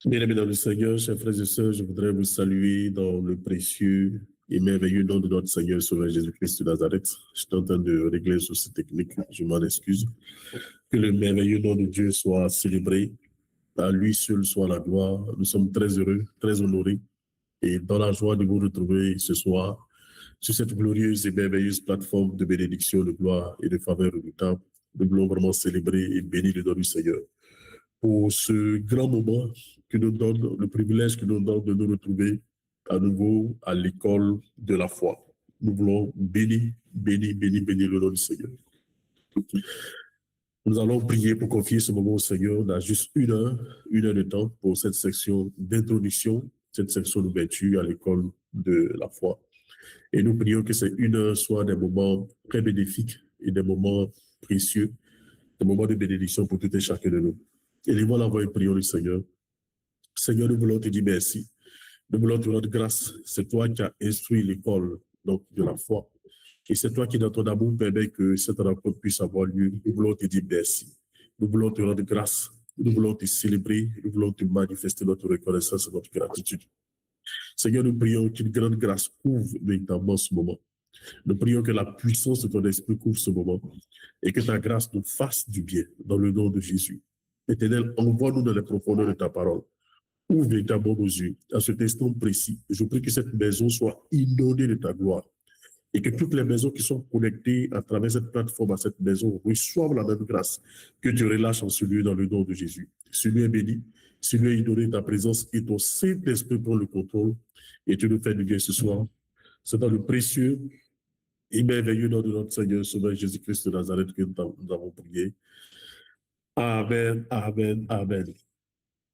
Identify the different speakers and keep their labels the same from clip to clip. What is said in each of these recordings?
Speaker 1: Bien-aimés dans le Seigneur, chers frères et sœurs, je voudrais vous saluer dans le précieux et merveilleux nom de notre Seigneur Sauveur Jésus-Christ de Nazareth. Je suis en train de régler un souci technique, je m'en excuse. Que le merveilleux nom de Dieu soit célébré, à lui seul soit la gloire. Nous sommes très heureux, très honorés et dans la joie de vous retrouver ce soir sur cette glorieuse et merveilleuse plateforme de bénédiction, de gloire et de faveur redoutable. Nous voulons vraiment célébrer et bénir le nom du Seigneur pour ce grand moment que nous donne, le privilège que nous donne de nous retrouver à nouveau à l'école de la foi. Nous voulons bénir le nom du Seigneur. Nous allons prier pour confier ce moment au Seigneur. On a juste une heure de temps pour cette section d'introduction, cette section d'ouverture à l'école de la foi. Et nous prions que ces une heure soient des moments très bénéfiques et des moments précieux, des moments de bénédiction pour tout et chacun de nous. Élevons la voix et prions le Seigneur. Seigneur, nous voulons te dire merci. Nous voulons te rendre grâce. C'est toi qui as instruit l'école donc, de la foi. Et c'est toi qui, dans ton amour, permet que cette rencontre puisse avoir lieu. Nous voulons te dire merci. Nous voulons te rendre grâce. Nous voulons te célébrer. Nous voulons te manifester notre reconnaissance et notre gratitude. Seigneur, nous prions qu'une grande grâce couvre véritablement ce moment. Nous prions que la puissance de ton esprit couvre ce moment et que ta grâce nous fasse du bien dans le nom de Jésus. Éternel, envoie-nous dans les profondeurs de ta parole. Ouvre véritablement nos yeux à cet instant précis. Je prie que cette maison soit inondée de ta gloire et que toutes les maisons qui sont connectées à travers cette plateforme à cette maison reçoivent la même grâce que tu relâches en ce lieu dans le nom de Jésus. Ce lieu est béni, ce lieu est inondé de ta présence et ton Saint-Esprit prend le contrôle et tu nous fais du bien ce soir. C'est dans le précieux et merveilleux nom de notre Seigneur Sauveur Jésus-Christ de Nazareth que nous avons prié. Amen, amen, amen.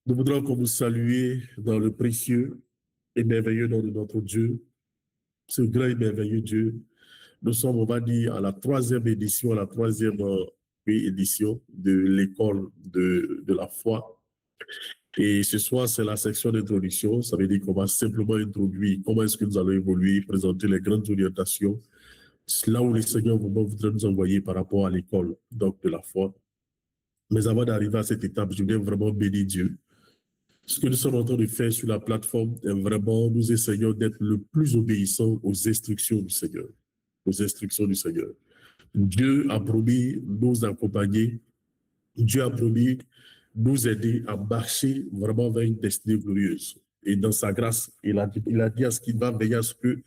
Speaker 1: Nous voudrons qu'on vous salue dans le précieux et merveilleux nom de notre Dieu, ce grand et merveilleux Dieu. Nous sommes, on va dire, à la troisième édition, édition de l'école de la foi. Et ce soir, c'est la section d'introduction. Ça veut dire qu'on va simplement introduire comment est-ce que nous allons évoluer, présenter les grandes orientations, là où le Seigneur voudrait nous envoyer par rapport à l'école donc de la foi. Mais avant d'arriver à cette étape, je voudrais vraiment bénir Dieu. Ce que nous sommes en train de faire sur la plateforme est vraiment, nous essayons d'être le plus obéissants aux instructions du Seigneur. Aux instructions du Seigneur. Dieu a promis nous accompagner. Dieu a promis nous aider à marcher vraiment vers une destinée glorieuse. Et dans sa grâce, il a dit à ce qu'il va veiller à ce que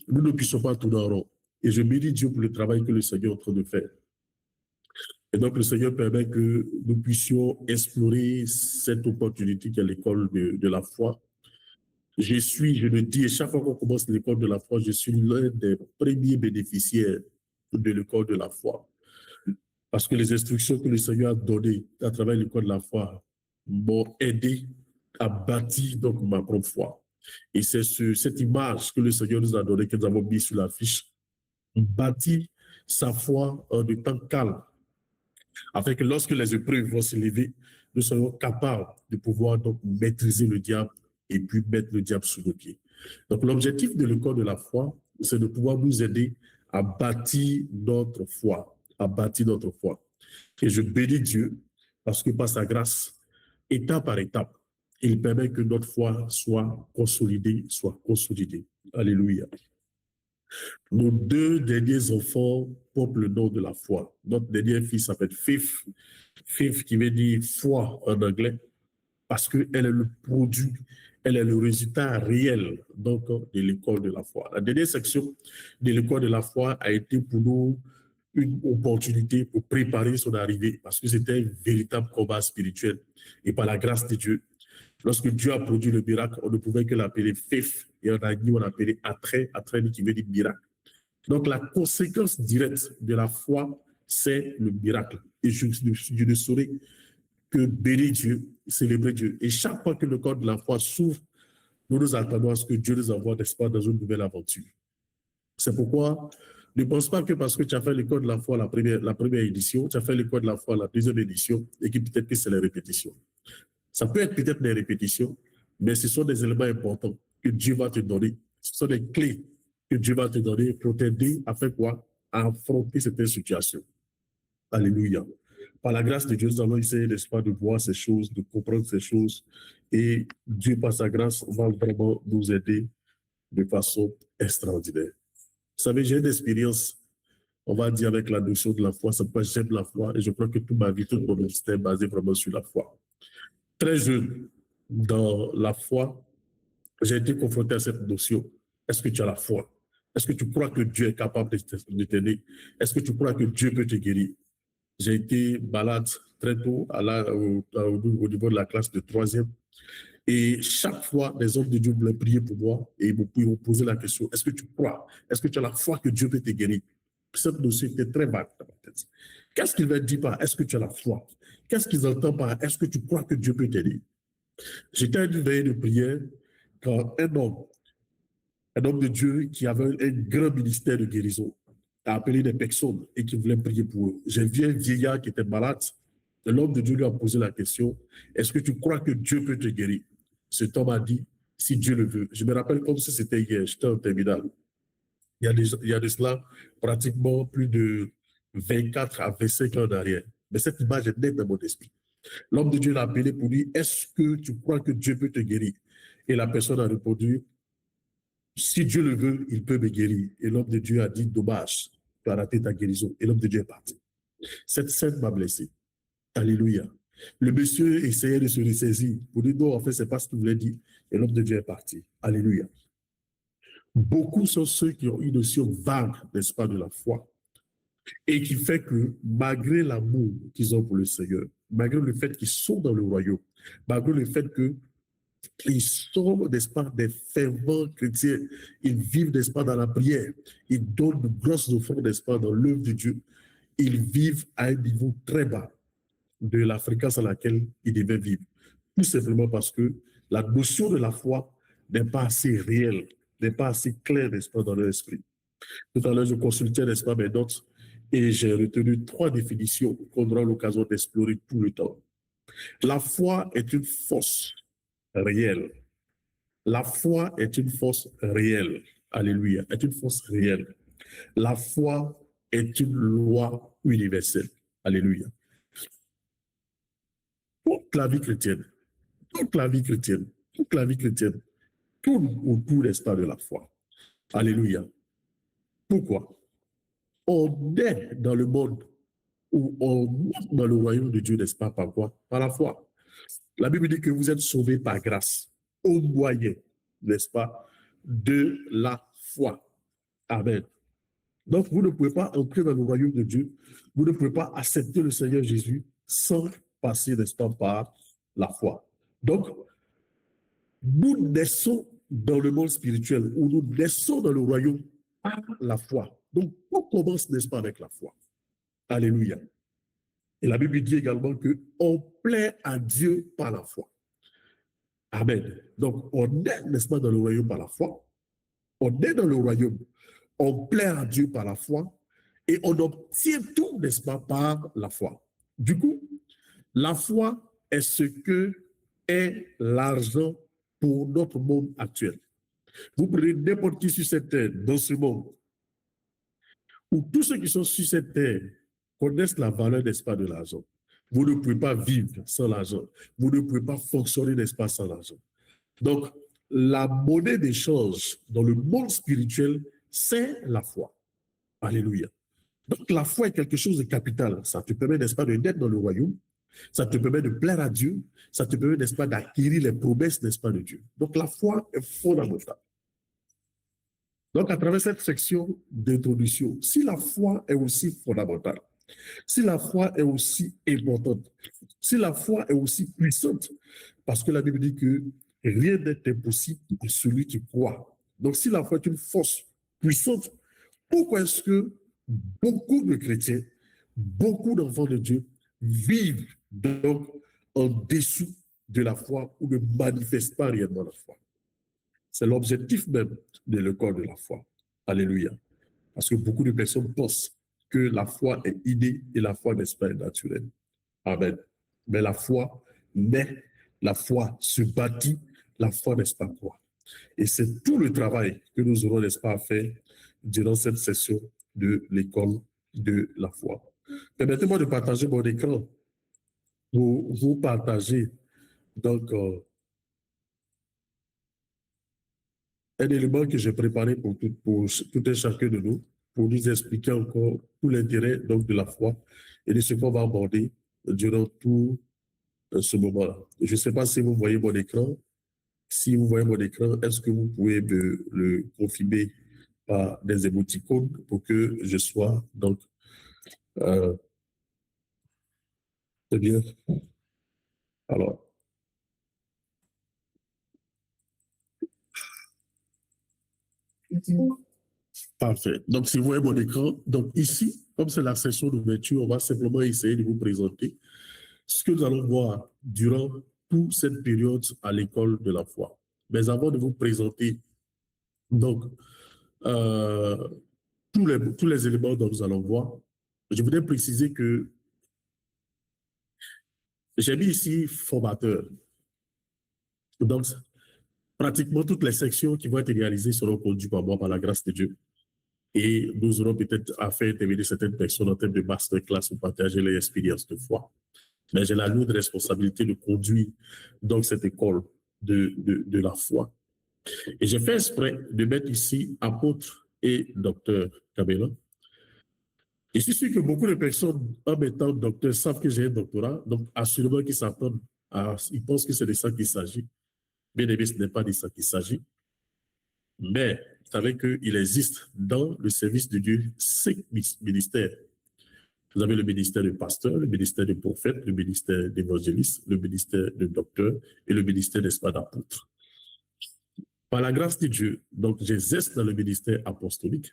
Speaker 1: nous ne puissions pas tourner en rond. Et je bénis Dieu pour le travail que le Seigneur est en train de faire. Et donc, le Seigneur permet que nous puissions explorer cette opportunité qui est l'école de la foi. Je le dis, et chaque fois qu'on commence l'école de la foi, je suis l'un des premiers bénéficiaires de l'école de la foi. Parce que les instructions que le Seigneur a données à travers l'école de la foi m'ont aidé à bâtir donc ma propre foi. Et c'est cette image que le Seigneur nous a donnée, que nous avons mis sur l'affiche, bâtir sa foi en des temps calmes, afin que lorsque les épreuves vont s'élever, nous soyons capables de pouvoir donc maîtriser le diable et puis mettre le diable sous nos pieds. Donc l'objectif de l'école de la foi, c'est de pouvoir nous aider à bâtir notre foi, Et je bénis Dieu parce que par sa grâce, étape par étape, il permet que notre foi soit consolidée, Alléluia. Nos deux derniers enfants portent le nom de la foi. Notre dernier fils s'appelle Faith qui veut dire foi en anglais, parce qu'elle est le produit, elle est le résultat réel donc, de l'école de la foi. La dernière section de l'école de la foi a été pour nous une opportunité pour préparer son arrivée, parce que c'était un véritable combat spirituel. Et par la grâce de Dieu, lorsque Dieu a produit le miracle, on ne pouvait que l'appeler Faith, et en agneau, on l'appelait Attrait qui veut dire miracle. Donc, la conséquence directe de la foi, c'est le miracle. Et je ne saurais que bénir Dieu, célébrer Dieu. Et chaque fois que le corps de la foi s'ouvre, nous nous attendons à ce que Dieu nous envoie, n'est-ce pas, dans une nouvelle aventure. C'est pourquoi ne pense pas que parce que tu as fait l'école de la foi la première édition, tu as fait l'école de la foi la deuxième édition, et que peut-être que c'est les répétitions. Ça peut être peut-être des répétitions, mais ce sont des éléments importants que Dieu va te donner. Ce sont des clés que Dieu va te donner pour t'aider à faire quoi? À affronter cette situation. Alléluia. Par la grâce de Dieu, nous allons essayer, n'est-ce pas, de voir ces choses, de comprendre ces choses. Et Dieu, par sa grâce, va vraiment nous aider de façon extraordinaire. Vous savez, j'ai une expérience, on va dire, avec la notion de la foi. Ça peut j'aime la foi et je crois que toute ma vie, toute mon ministère est basé vraiment sur la foi. Très jeune, dans la foi, j'ai été confronté à cette notion. Est-ce que tu as la foi? Est-ce que tu crois que Dieu est capable de t'aider? Est-ce que tu crois que Dieu peut te guérir? J'ai été malade très tôt au niveau de la classe de 3e. Et chaque fois, les hommes de Dieu voulaient prier pour moi et ils m'ont posé la question, est-ce que tu crois? Est-ce que tu as la foi que Dieu peut te guérir? Cette notion était très vague dans ma tête. Qu'est-ce qu'ils veulent dire par est-ce que tu as la foi? Qu'est-ce qu'ils entendent par est-ce que tu crois que Dieu peut t'aider? J'étais à une veille de prière quand un homme de Dieu qui avait un grand ministère de guérison a appelé des personnes et qui voulait prier pour eux. J'ai vu un vieillard qui était malade. L'homme de Dieu lui a posé la question, est-ce que tu crois que Dieu peut te guérir? Cet homme a dit, si Dieu le veut. Je me rappelle comme si c'était hier, j'étais en terminale. Il y a de cela pratiquement plus de 24 à 25 ans derrière. Mais cette image est nette dans mon esprit. L'homme de Dieu l'a appelé pour lui, est-ce que tu crois que Dieu peut te guérir? Et la personne a répondu, si Dieu le veut, il peut me guérir. Et l'homme de Dieu a dit, dommage, tu as raté ta guérison. Et l'homme de Dieu est parti. Cette scène m'a blessé. Alléluia. Le monsieur essayait de se ressaisir pour dire, non, en fait, ce n'est pas ce qu'il voulait dire. Et l'homme de Dieu est parti. Alléluia. Beaucoup sont ceux qui ont une notion vague, n'est-ce pas, de la foi. Et qui fait que, malgré l'amour qu'ils ont pour le Seigneur, malgré le fait qu'ils sont dans le royaume, malgré le fait qu'ils sont, n'est-ce pas, des fervents chrétiens, ils vivent, n'est-ce pas, dans la prière, ils donnent de grosses offrandes, n'est-ce pas, dans l'œuvre de Dieu, ils vivent à un niveau très bas de la fréquence à laquelle ils devaient vivre. Tout simplement parce que la notion de la foi n'est pas assez réelle, n'est pas assez claire, n'est-ce pas, dans leur esprit. Tout à l'heure, je consultais, n'est-ce pas, mes notes, et j'ai retenu 3 définitions qu'on aura l'occasion d'explorer tout le temps. La foi est une force réelle. La foi est une force réelle. Alléluia, est une force réelle. La foi est une loi universelle. Alléluia. Toute la vie chrétienne, toute la vie chrétienne, toute la vie chrétienne tourne autour, n'est-ce pas, de la foi. Alléluia. Pourquoi? On est dans le monde où on est dans le royaume de Dieu, n'est-ce pas, par quoi? Par la foi. La Bible dit que vous êtes sauvés par grâce, au moyen, n'est-ce pas, de la foi. Amen. Donc, vous ne pouvez pas entrer dans le royaume de Dieu, vous ne pouvez pas accepter le Seigneur Jésus sans passer, n'est-ce pas, par la foi. Donc, nous naissons dans le monde spirituel, ou nous naissons dans le royaume par la foi. Donc, tout commence, n'est-ce pas, avec la foi. Alléluia. Et la Bible dit également qu'on plaît à Dieu par la foi. Amen. Donc, on est, n'est-ce pas, dans le royaume par la foi. On est dans le royaume. On plaît à Dieu par la foi. Et on obtient tout, n'est-ce pas, par la foi. Du coup, la foi est ce que est l'argent pour notre monde actuel. Vous prenez n'importe qui sur cette terre, dans ce monde, où tous ceux qui sont sur cette terre connaissent la valeur, n'est-ce pas, de l'argent. Vous ne pouvez pas vivre sans l'argent. Vous ne pouvez pas fonctionner, n'est-ce pas, sans l'argent. Donc, la monnaie d'échange dans le monde spirituel, c'est la foi. Alléluia. Donc, la foi est quelque chose de capital. Ça te permet, n'est-ce pas, d'être dans le royaume. Ça te permet de plaire à Dieu. Ça te permet, n'est-ce pas, d'acquérir les promesses, n'est-ce pas, de Dieu. Donc, la foi est fondamentale. Donc, à travers cette section d'introduction, si la foi est aussi fondamentale, si la foi est aussi importante, si la foi est aussi puissante, parce que la Bible dit que rien n'est impossible à celui qui croit. Donc, si la foi est une force puissante, pourquoi est-ce que beaucoup de chrétiens, beaucoup d'enfants de Dieu vivent donc en dessous de la foi ou ne manifestent pas réellement la foi? C'est l'objectif même de l'école de la foi. Alléluia. Parce que beaucoup de personnes pensent que la foi est innée et la foi, n'est-ce pas, est naturelle. Amen. Mais la foi naît, la foi se bâtit, la foi, n'est-ce pas, quoi. Et c'est tout le travail que nous aurons, n'est-ce pas, à faire durant cette session de l'école de la foi. Permettez-moi de partager mon écran pour vous partager donc un élément que j'ai préparé pour tout un chacun de nous, pour nous expliquer encore tout l'intérêt donc de la foi et de ce qu'on va aborder durant tout ce moment-là. Je ne sais pas si vous voyez mon écran. Si vous voyez mon écran, est-ce que vous pouvez me le confirmer par des émoticônes pour que je sois donc très bien. Alors, parfait. Donc, si vous voyez mon écran, donc ici, comme c'est la session d'ouverture, on va simplement essayer de vous présenter ce que nous allons voir durant toute cette période à l'école de la foi. Mais avant de vous présenter donc euh, tous les éléments dont nous allons voir, je voudrais préciser que j'ai mis ici formateur. Donc, pratiquement toutes les sections qui vont être réalisées seront conduites par moi par la grâce de Dieu. Et nous aurons peut-être à faire intervenir certaines personnes en termes de masterclass pour partager les expériences de foi. Mais j'ai la lourde responsabilité de conduire donc cette école de la foi. Et j'ai fait exprès de mettre ici apôtre et docteur Kabela. Et je suis sûr que beaucoup de personnes, en mettant docteur, savent que j'ai un doctorat, donc assurément qu'ils s'attendent ils pensent que c'est de ça qu'il s'agit. Bien aimé, ce n'est pas de ça qu'il s'agit. Mais vous savez qu'il existe dans le service de Dieu 5 ministères. Vous avez le ministère de pasteur, le ministère de prophète, le ministère d'évangéliste, le ministère de docteur et le ministère, n'est-ce pas, d'apôtre. Par la grâce de Dieu, donc j'exerce dans le ministère apostolique.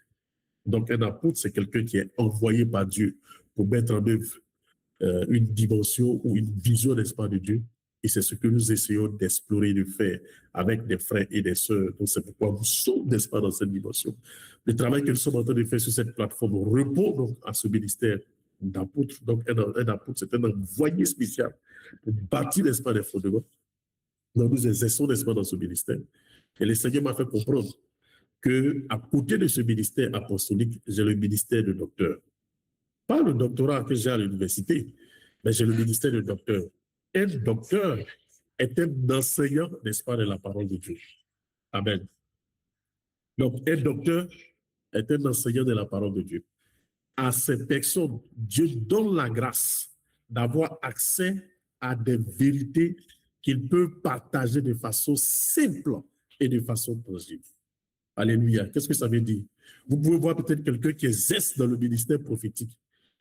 Speaker 1: Donc un apôtre, c'est quelqu'un qui est envoyé par Dieu pour mettre en œuvre une dimension ou une vision, n'est-ce pas, de Dieu. Et c'est ce que nous essayons d'explorer, de faire avec des frères et des sœurs. Donc c'est pourquoi nous sommes, n'est-ce pas, dans cette dimension. Le travail que nous sommes en train de faire sur cette plateforme répond donc à ce ministère d'apôtre. Donc un apôtre, c'est un envoyé spécial pour bâtir, n'est-ce pas, des fondements. Donc nous exerçons, n'est-ce pas, dans ce ministère. Et le Seigneur m'a fait comprendre qu'à côté de ce ministère apostolique, j'ai le ministère de docteur. Pas le doctorat que j'ai à l'université, mais j'ai le ministère de docteur. Un docteur est un enseignant, n'est-ce pas, de la parole de Dieu. Amen. Donc, un docteur est un enseignant de la parole de Dieu. À cette personne, Dieu donne la grâce d'avoir accès à des vérités qu'il peut partager de façon simple et de façon tangible. Alléluia. Qu'est-ce que ça veut dire? Vous pouvez voir peut-être quelqu'un qui exerce dans le ministère prophétique,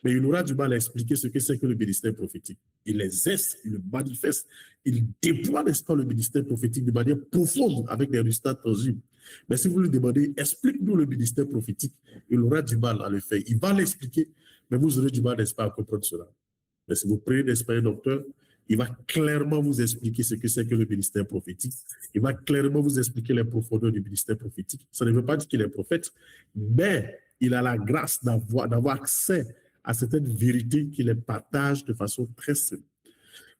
Speaker 1: mais il aura du mal à expliquer ce que c'est que le ministère prophétique. Il exerce, il le manifeste, il déploie, n'est-ce pas, le ministère prophétique de manière profonde avec des résultats tangibles. Mais si vous lui demandez, explique-nous le ministère prophétique, il aura du mal à le faire. Il va l'expliquer, mais vous aurez du mal, n'est-ce pas, à comprendre cela. Mais si vous prenez, n'est-ce pas, un docteur, il va clairement vous expliquer ce que c'est que le ministère prophétique. Il va clairement vous expliquer les profondeurs du ministère prophétique. Ça ne veut pas dire qu'il est prophète, mais il a la grâce d'avoir accès à certaines vérités qu'il les partage de façon très simple.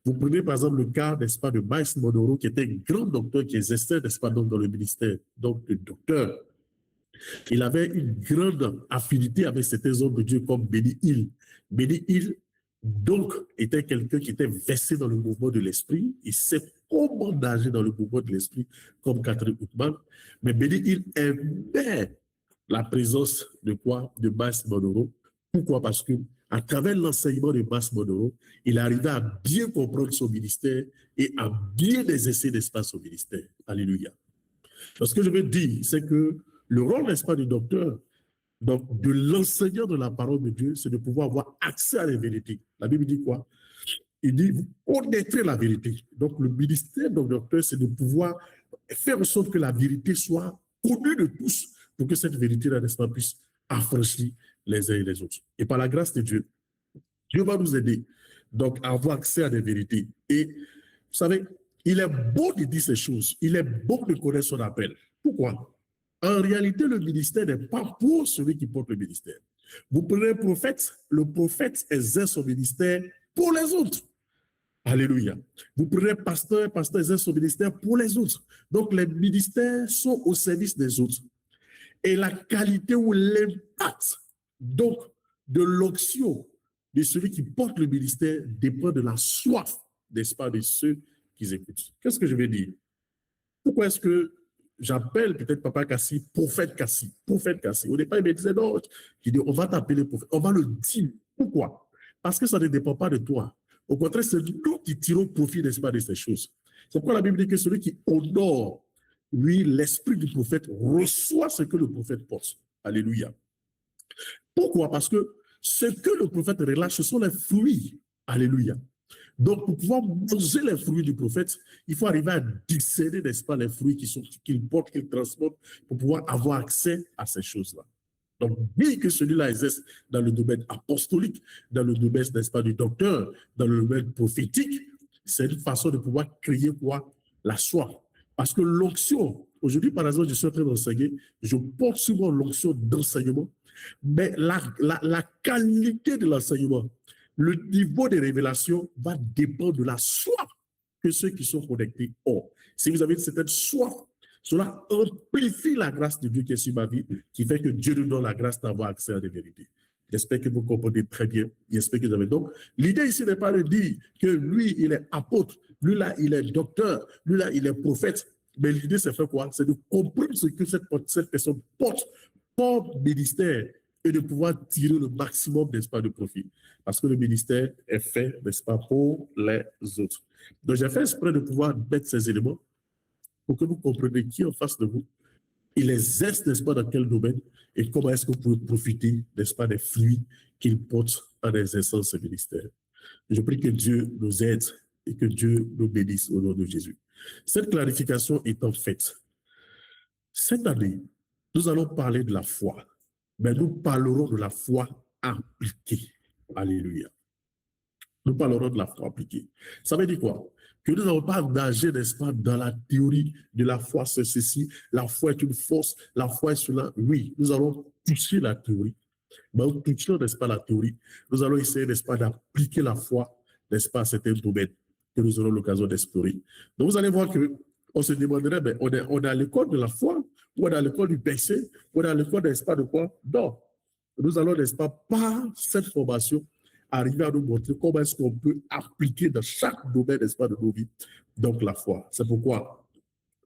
Speaker 1: Vous prenez par exemple le cas, n'est-ce pas, de Miles Monroe, qui était un grand docteur qui exerçait, n'est-ce pas, donc dans le ministère, donc de docteur. Il avait une grande affinité avec certains hommes de Dieu comme Benny Hill. Benny Hill, donc, était quelqu'un qui était versé dans le mouvement de l'esprit. Il sait comment nager dans le mouvement de l'esprit, comme Catherine Outman. Mais Benny Hill aimait la présence de quoi? De Miles Monroe. Pourquoi? Parce que à travers l'enseignement de Miles Monroe, il arrivait à bien comprendre son ministère et à bien exercer, n'est-ce pas, son ministère. Alléluia. Donc, ce que je veux dire, c'est que le rôle, n'est-ce pas, du docteur, donc de l'enseignant de la parole de Dieu, c'est de pouvoir avoir accès à la vérité. La Bible dit quoi? Il dit, vous connaîtrez la vérité. Donc, le ministère du docteur, c'est de pouvoir faire en sorte que la vérité soit connue de tous pour que cette vérité-là, n'est-ce pas, puisse affranchir les uns et les autres. Et par la grâce de Dieu, Dieu va nous aider donc à avoir accès à des vérités. Et vous savez, il est beau de dire ces choses. Il est beau de connaître son appel. Pourquoi? En réalité, le ministère n'est pas pour celui qui porte le ministère. Vous prenez le prophète exerce son ministère pour les autres. Alléluia. Vous prenez pasteur exerce son ministère pour les autres. Donc, les ministères sont au service des autres. Et la qualité ou l'impact, donc, de l'onction de celui qui porte le ministère dépend de la soif, n'est-ce pas, de ceux qui écoutent. Qu'est-ce que je veux dire? Pourquoi est-ce que j'appelle peut-être Papa Kassi, prophète Kassi, prophète Kassi? Au départ, il me disait non, il dit, on va t'appeler prophète, on va le dire. Pourquoi? Parce que ça ne dépend pas de toi. Au contraire, c'est nous qui tirons profit, n'est-ce pas, de ces choses. C'est pourquoi la Bible dit que celui qui honore, lui, l'esprit du prophète, reçoit ce que le prophète porte. Alléluia. Pourquoi? Parce que ce que le prophète relâche, ce sont les fruits. Alléluia. Donc, pour pouvoir manger les fruits du prophète, il faut arriver à discerner, n'est-ce pas, les fruits qu'il porte, qu'il transporte, pour pouvoir avoir accès à ces choses-là. Donc, bien que celui-là exerce dans le domaine apostolique, dans le domaine, n'est-ce pas, du docteur, dans le domaine prophétique, c'est une façon de pouvoir créer quoi? La soif. Parce que l'onction, aujourd'hui, par exemple, je suis en train d'enseigner, je porte souvent l'onction d'enseignement, mais la qualité de l'enseignement, le niveau de révélation va dépendre de la soif que ceux qui sont connectés ont. Si vous avez une certaine soif, cela amplifie la grâce de Dieu qui est sur ma vie, qui fait que Dieu nous donne la grâce d'avoir accès à des vérités. J'espère que vous comprenez très bien. J'espère que vous avez. Donc, l'idée ici n'est pas de dire que lui, il est apôtre, lui, là, il est docteur, lui, là, il est prophète. Mais l'idée, c'est faire quoi? C'est de comprendre ce que cette personne porte comme ministère et de pouvoir tirer le maximum, n'est-ce pas, de profit. Parce que le ministère est fait, n'est-ce pas, pour les autres. Donc, j'ai fait exprès de pouvoir mettre ces éléments pour que vous compreniez qui est en face de vous, il exerce, n'est-ce pas, dans quel domaine, et comment est-ce que vous pouvez profiter, n'est-ce pas, des fruits qu'il porte en exerçant ce ministère. Je prie que Dieu nous aide et que Dieu nous bénisse au nom de Jésus. Cette clarification étant faite, cette année, nous allons parler de la foi, mais nous parlerons de la foi appliquée. Alléluia. Nous parlerons de la foi appliquée. Ça veut dire quoi? Que nous n'allons pas nager, n'est-ce pas, dans la théorie de la foi, c'est ceci, la foi est une force, la foi est cela. Oui, nous allons toucher la théorie. Mais en touchant, n'est-ce pas, la théorie, nous allons essayer, n'est-ce pas, d'appliquer la foi, n'est-ce pas, à certains domaines que nous aurons l'occasion d'explorer. Donc, vous allez voir qu'on se demanderait, ben, on est à l'école de la foi, ou on est à l'école du péché, ou on est à l'école, n'est-ce pas, de quoi? Non. Nous allons, n'est-ce pas, par cette formation, arriver à nous montrer comment est-ce qu'on peut appliquer dans chaque domaine, n'est-ce pas, de nos vies, donc la foi. C'est pourquoi,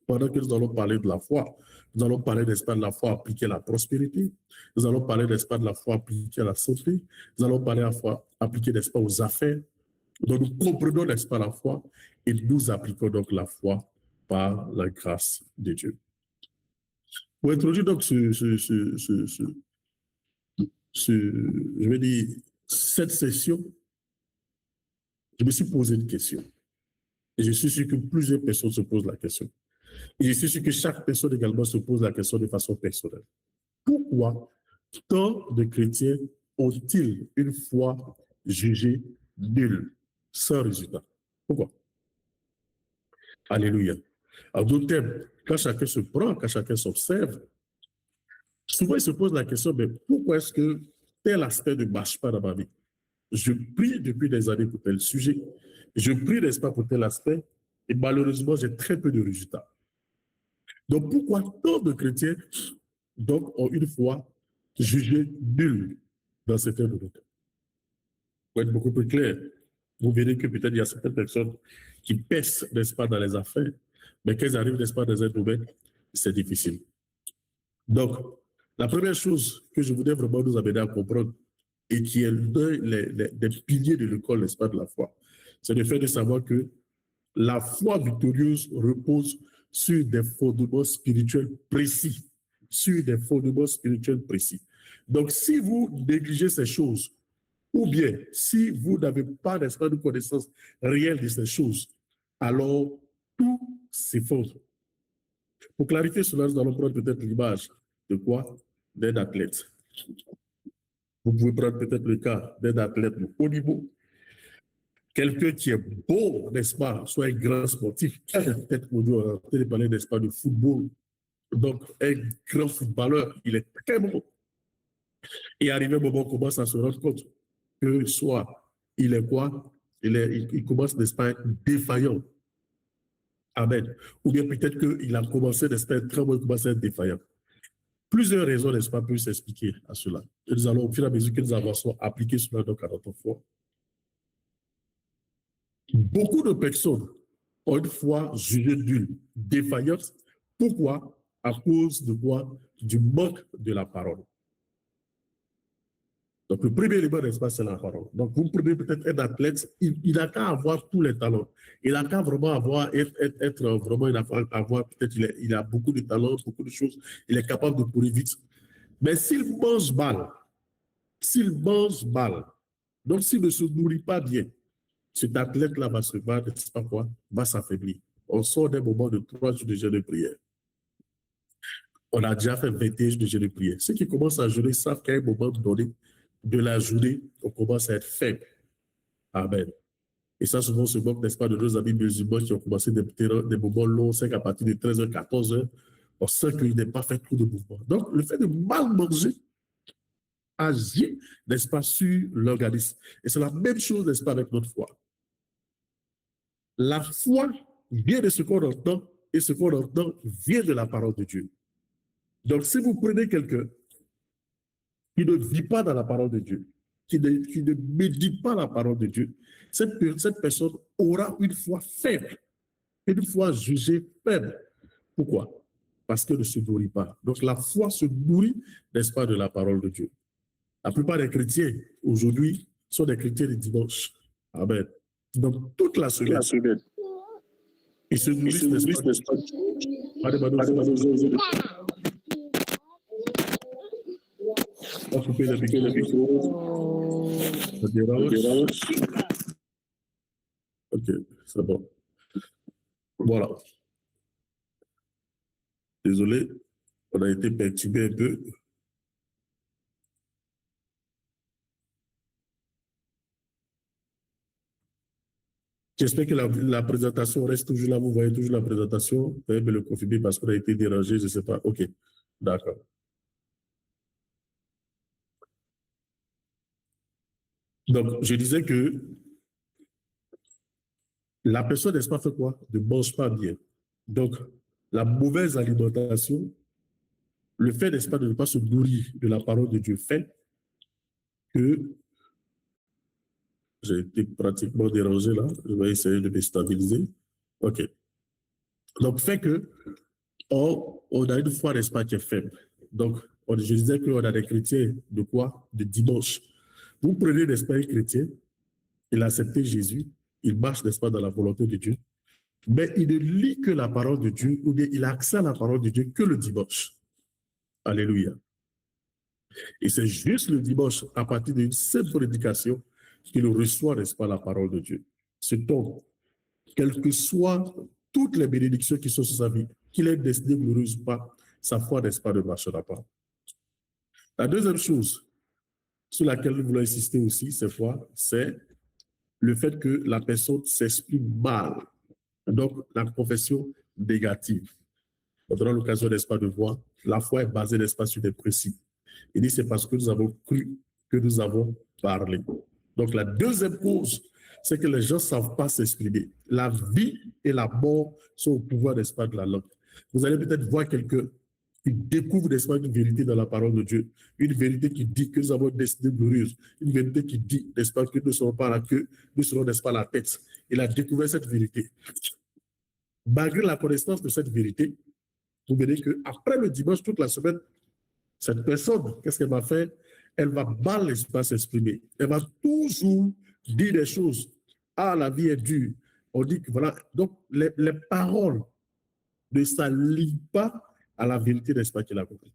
Speaker 1: pendant que nous allons parler de la foi, nous allons parler, n'est-ce pas, de la foi appliquée à la prospérité, nous allons parler, n'est-ce pas, de la foi appliquée à la santé, nous allons parler de la foi appliquée, n'est-ce pas, aux affaires. Donc nous comprenons, n'est-ce pas, la foi et nous appliquons donc la foi par la grâce de Dieu. Pour introduire donc je vais dire, cette session, je me suis posé une question. Et je suis sûr que plusieurs personnes se posent la question. Et je suis sûr que chaque personne également se pose la question de façon personnelle. Pourquoi tant de chrétiens ont-ils une foi jugée nulle, sans résultat? Pourquoi? Alléluia. En d'autres termes, quand chacun se prend, quand chacun s'observe, souvent il se pose la question, mais pourquoi est-ce que tel aspect ne marche pas dans ma vie? Je prie depuis des années pour tel sujet. Je prie, n'est-ce pas, pour tel aspect. Et malheureusement, j'ai très peu de résultats. Donc, pourquoi tant de chrétiens donc, ont une foi jugée nulle dans certains domaines? Pour être beaucoup plus clair, vous verrez que peut-être il y a certaines personnes qui pèsent, n'est-ce pas, dans les affaires, mais qu'elles arrivent, n'est-ce pas, dans un domaine, c'est difficile. Donc, la première chose que je voudrais vraiment nous amener à comprendre, et qui est l'un des piliers de l'école, n'est-ce pas, de la foi, c'est le fait de savoir que la foi victorieuse repose sur des fondements spirituels précis. Sur des fondements spirituels précis. Donc, si vous négligez ces choses, ou bien si vous n'avez pas, n'est-ce pas, de connaissance réelle de ces choses, alors tout s'effondre. Pour clarifier cela, nous allons prendre peut-être l'image de quoi? D'un athlète. Vous pouvez prendre peut-être le cas d'un athlète de haut niveau, quelqu'un qui est bon, n'est-ce pas, soit un grand sportif, peut-être on parler, n'est-ce pas, de football. Donc, un grand footballeur, il est très bon. Et arrivé au moment où on commence à se rendre compte que soit il est quoi? Il commence, n'est-ce pas, à être défaillant. Amen. Ou bien peut-être qu'il a commencé, n'est-ce pas, très bon, il commence à être défaillant. Plusieurs raisons, n'est-ce pas, peuvent s'expliquer à cela. Et nous allons, au fur et à mesure que nous avançons, appliquer cela donc à notre foi. Beaucoup de personnes ont une foi jugée nulle, défaillante. Pourquoi? À cause de quoi? Du manque de la parole. Donc, le premier élément, n'est-ce pas, c'est la parole. Donc, vous prenez peut-être un athlète, il n'a qu'à avoir tous les talents. Il n'a qu'à vraiment avoir, peut-être, il a beaucoup de talents, beaucoup de choses. Il est capable de courir vite. Mais s'il mange mal, donc s'il ne se nourrit pas bien, cet athlète-là va se battre, c'est pas quoi, va s'affaiblir. On sort d'un moment de 3 jours de jeûne de prière. On a déjà fait 21 jours de jeûne de prière. Ceux qui commencent à jeûner savent qu'à un moment donné de la journée, on commence à être faible. Amen. Et ça, souvent, se moque, n'est-ce pas, de nos amis musulmans qui ont commencé des moments longs, c'est qu'à partir de 13h, 14h, on sent qu'il n'est pas fait trop de mouvement. Donc, le fait de mal manger agit, n'est-ce pas, sur l'organisme. Et c'est la même chose, n'est-ce pas, avec notre foi. La foi vient de ce qu'on entend, et ce qu'on entend vient de la parole de Dieu. Donc, si vous prenez quelqu'un qui ne vit pas dans la parole de Dieu, qui ne médite pas la parole de Dieu, cette personne aura une foi faible, une foi jugée faible. Pourquoi? Parce qu'elle ne se nourrit pas. Donc, la foi se nourrit, n'est-ce pas, de la parole de Dieu. La plupart des chrétiens, aujourd'hui, sont des chrétiens de dimanche. Amen. Donc, toute la semaine, ils se nourrissent, n'est-ce pas? On va couper le micro. Ça dérange. Ok, c'est bon. Voilà. Désolé, on a été perturbé un peu. J'espère que la présentation reste toujours là. Vous voyez toujours la présentation. Vous pouvez me le confirmer parce qu'on a été dérangé, je ne sais pas. OK, d'accord. Donc, je disais que la personne, n'est-ce pas, fait quoi? Ne mange pas bien. Donc, la mauvaise alimentation, le fait, n'est-ce pas, de ne pas se nourrir de la parole de Dieu fait que j'ai été pratiquement dérangé là. Je vais essayer de me stabiliser. OK. Donc, fait que on a une foi, n'est-ce pas, qui est faible. Donc, je disais qu'on a des chrétiens de quoi? De dimanche. Vous prenez, n'est-ce pas, un chrétien, il a accepté Jésus, il marche, n'est-ce pas, dans la volonté de Dieu, mais il ne lit que la parole de Dieu, ou bien il a accès à la parole de Dieu que le dimanche. Alléluia. Et c'est juste le dimanche, à partir d'une simple prédication, qu'il reçoit, n'est-ce pas, la parole de Dieu. C'est donc, quelles que soient toutes les bénédictions qui sont sur sa vie, qu'il ait destinée glorieuse ou pas, sa foi, n'est-ce pas, ne marchera pas. La deuxième chose sur laquelle nous voulons insister aussi, cette fois, c'est le fait que la personne s'exprime mal. Donc, la confession négative. On aura l'occasion, n'est-ce pas, de voir, la foi est basée, n'est-ce pas, sur des principes. Il dit, c'est parce que nous avons cru que nous avons parlé. Donc, la deuxième cause, c'est que les gens ne savent pas s'exprimer. La vie et la mort sont au pouvoir, n'est-ce pas, de la langue. Vous allez peut-être voir quelqu'un qui découvre, n'est-ce pas, une vérité dans la parole de Dieu, une vérité qui dit que nous avons une destinée glorieuse, une vérité qui dit, n'est-ce pas, que nous ne serons pas la queue, nous serons, n'est-ce pas, la tête. Il a découvert cette vérité. Malgré la connaissance de cette vérité, vous verrez qu'après le dimanche, toute la semaine, cette personne, qu'est-ce qu'elle va faire? Elle va mal, n'est-ce pas, s'exprimer. Elle va toujours dire des choses. Ah, la vie est dure. On dit que voilà. Donc, les paroles ne s'allient pas à la vérité, n'est-ce pas, qu'il a compris.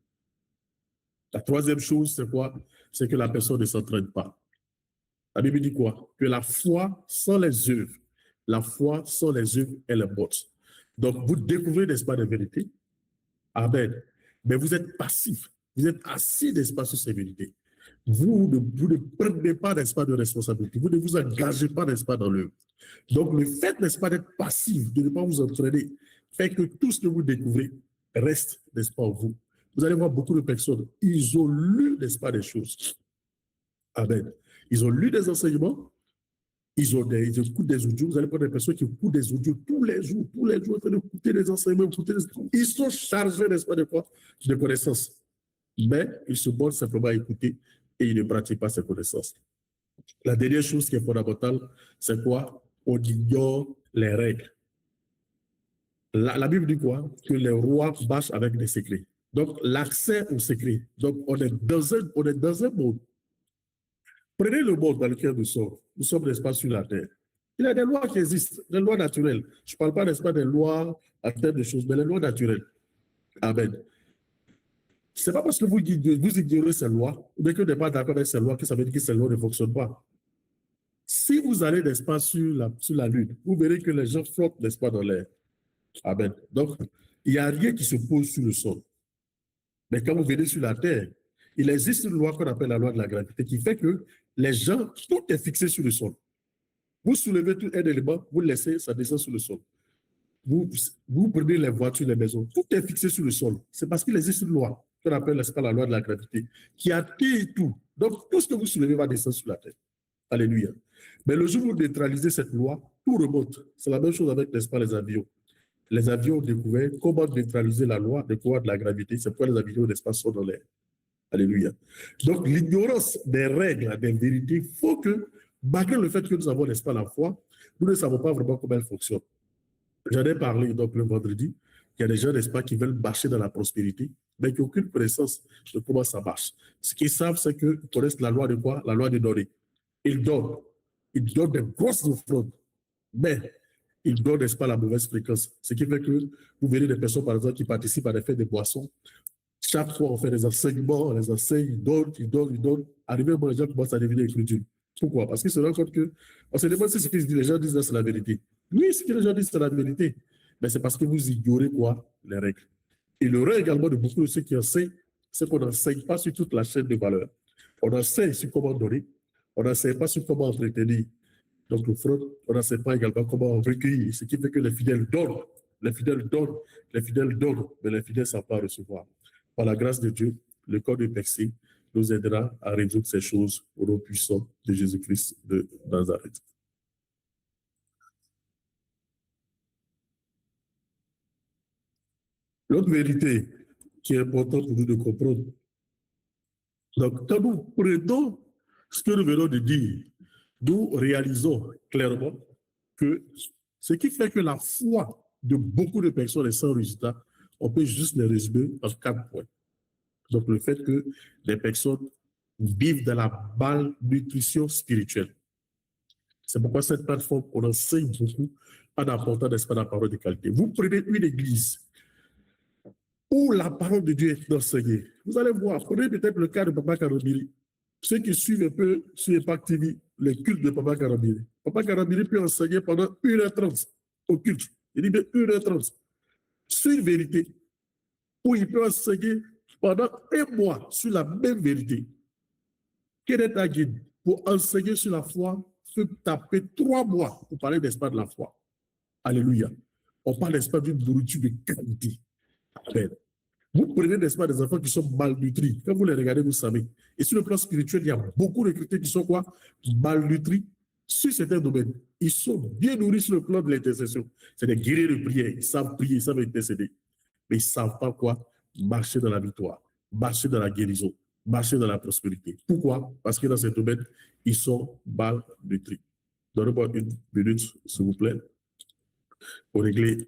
Speaker 1: La troisième chose, c'est quoi? C'est que la personne ne s'entraîne pas. La Bible dit quoi? Que la foi sans les œuvres, la foi sans les œuvres, elle est morte. Donc, vous découvrez, n'est-ce pas, des vérités. Amen. Mais vous êtes passif. Vous êtes assis, n'est-ce pas, sur ces vérités. Vous ne prenez pas, n'est-ce pas, de responsabilité. Vous ne vous engagez pas, n'est-ce pas, dans l'œuvre. Donc, le fait, n'est-ce pas, d'être passif, de ne pas vous entraîner, fait que tout ce que vous découvrez reste, n'est-ce pas, en vous. Vous allez voir beaucoup de personnes, ils ont lu, n'est-ce pas, des choses. Amen. Ils ont lu des enseignements, ils écoutent des audios. Vous allez voir des personnes qui écoutent des audios tous les jours, en train d'écouter des enseignements, ils sont chargés, n'est-ce pas, de quoi? De connaissances. mais ils se bornent simplement à écouter et ils ne pratiquent pas ces connaissances. La dernière chose qui est fondamentale, c'est quoi? On ignore les règles. La Bible dit quoi? Que les rois marchent avec des secrets. Donc, l'accès aux secrets. Donc, on est dans un monde. Prenez le monde dans lequel nous sommes. Nous sommes, n'est-ce pas, sur la terre. Il y a des lois qui existent, des lois naturelles. Je ne parle pas, n'est-ce pas, des lois en termes de choses, mais les lois naturelles. Amen. Ce n'est pas parce que vous ignorez ces lois, mais que vous n'êtes pas d'accord avec ces lois, que ça veut dire que ces lois ne fonctionnent pas. Si vous allez, n'est-ce pas, sur la Lune, vous verrez que les gens flottent, n'est-ce pas, dans l'air. Amen. Donc, il n'y a rien qui se pose sur le sol. Mais quand vous venez sur la Terre, il existe une loi qu'on appelle la loi de la gravité qui fait que les gens, tout est fixé sur le sol. Vous soulevez tout un élément, vous laissez, ça descend sur le sol. Vous prenez les voitures, les maisons, tout est fixé sur le sol. C'est parce qu'il existe une loi qu'on appelle la loi de la gravité qui attire tout. Donc, tout ce que vous soulevez va descendre sur la Terre. Alléluia. Mais le jour où vous neutralisez cette loi, tout remonte. C'est la même chose avec, n'est-ce pas, les avions. Les avions ont découvert comment neutraliser la loi des pouvoirs de la gravité. C'est pourquoi les avions, n'est-ce pas, sont dans l'air. Alléluia. Donc, l'ignorance des règles, des vérités, faut que, malgré le fait que nous avons, n'est-ce pas, la foi, nous ne savons pas vraiment comment elle fonctionne. J'en ai parlé donc le vendredi. Il y a des gens, n'est-ce pas, qui veulent marcher dans la prospérité, mais qui n'ont aucune connaissance de comment ça marche. Ce qu'ils savent, c'est qu'ils connaissent la loi de quoi? La loi de donner. Ils donnent. Ils donnent des grosses offrandes. Mais ils donnent, n'est-ce pas, la mauvaise fréquence. Ce qui fait que vous verrez des personnes, par exemple, qui participent à des fêtes de boissons. Chaque fois, on fait des enseignements, on les enseigne, ils donnent, ils donnent, ils donnent. Arrivé au moment, les gens commencent à devenir incrédules. Pourquoi? Parce qu'ils se rendent compte que, on se demande si ce que les gens disent, c'est la vérité. Oui, ce que les gens disent, c'est la vérité. Mais c'est parce que vous ignorez quoi? Les règles. Et le rôle également de beaucoup de ceux qui enseignent, c'est qu'on n'enseigne pas sur toute la chaîne de valeur. On enseigne sur comment donner, on n'enseigne pas sur comment entretenir. Donc, le fraude, on n'enseigne pas également comment recueillir, ce qui fait que les fidèles donnent, les fidèles donnent, les fidèles donnent, mais les fidèles ne savent pas recevoir. Par la grâce de Dieu, le corps de Percé nous aidera à résoudre ces choses au nom puissant de Jésus-Christ de Nazareth. L'autre vérité qui est importante pour nous de comprendre, donc quand nous prenons ce que nous venons de dire, nous réalisons clairement que ce qui fait que la foi de beaucoup de personnes est sans résultat, on peut juste les résumer en 4 points. Donc, le fait que les personnes vivent dans la malnutrition spirituelle. C'est pourquoi cette plateforme, on enseigne beaucoup en apportant, n'est-ce pas, la parole de qualité. Vous prenez une église où la parole de Dieu est enseignée. Vous allez voir, prenez peut-être le cas de Papa Karambiri. Ceux qui suivent un peu sur Impact TV, le culte de Papa Karambiri. Papa Karambiri peut enseigner pendant 1h30 au culte. Il dit bien 1h30. Sur une vérité, où il peut enseigner pendant 1 mois sur la même vérité. Kenneth Hagin, pour enseigner sur la foi, peut taper 3 mois pour parler, n'est-ce pas, de la foi. Alléluia. On parle, n'est-ce pas, d'une nourriture de qualité. Amen. Vous prenez, n'est-ce pas, des enfants qui sont malnutris. Quand vous les regardez, vous savez. Et sur le plan spirituel, il y a beaucoup de chrétiens qui sont quoi? Malnutris sur certains domaines. Ils sont bien nourris sur le plan de l'intercession. C'est des guerriers de prière. Ils savent prier, ils savent intercéder. Mais ils ne savent pas quoi? Marcher dans la victoire, marcher dans la guérison, marcher dans la prospérité. Pourquoi? Parce que dans ce domaine, ils sont malnutris. Donnez-moi une minute, s'il vous plaît, pour régler.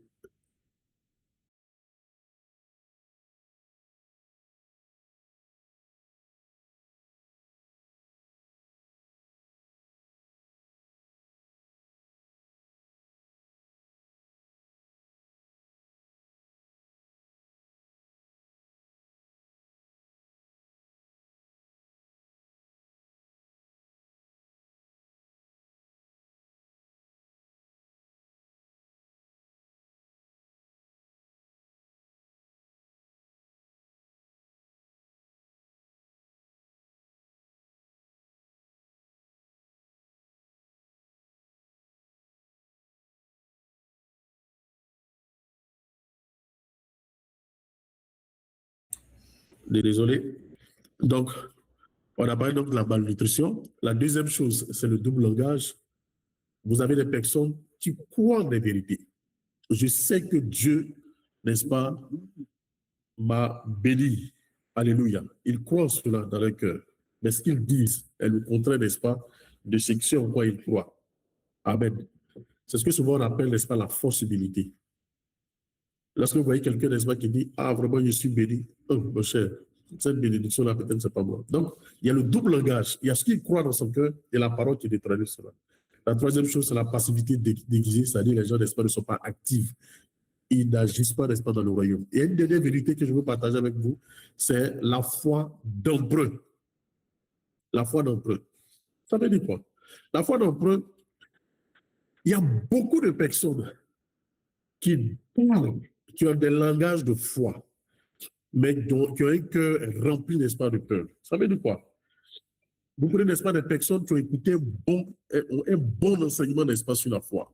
Speaker 1: Désolé. Donc, on a parlé donc de la malnutrition. La deuxième chose, c'est le double langage. Vous avez des personnes qui croient des vérités. Je sais que Dieu, n'est-ce pas, m'a béni Alléluia. Ils croient cela dans leur cœur. Mais ce qu'ils disent est le contraire, n'est-ce pas, de ce en quoi ils croient. Amen. C'est ce que souvent on appelle, n'est-ce pas, la fausse humilité. Lorsque vous voyez quelqu'un, n'est-ce pas, qui dit, ah, vraiment, je suis béni. Oh, mon cher, cette bénédiction-là, peut-être, c'est pas moi. Donc, il y a le double langage. Il y a ce qu'il croit dans son cœur et la parole qui détraduit cela. La troisième chose, c'est la passivité déguisée, c'est-à-dire les gens, n'est-ce pas, ne sont pas actifs. Ils n'agissent pas, n'est-ce pas, dans le royaume. Et une dernière vérité que je veux partager avec vous, c'est la foi d'emprunt. La foi d'emprunt. Ça veut dire quoi? La foi d'emprunt, il y a beaucoup de personnes qui parlent, qui ont des langages de foi, mais qui ont un cœur rempli, n'est-ce pas, de peur. Ça veut dire quoi? Vous prenez, n'est-ce pas, des personnes qui ont écouté un bon enseignement, n'est-ce pas, sur la foi.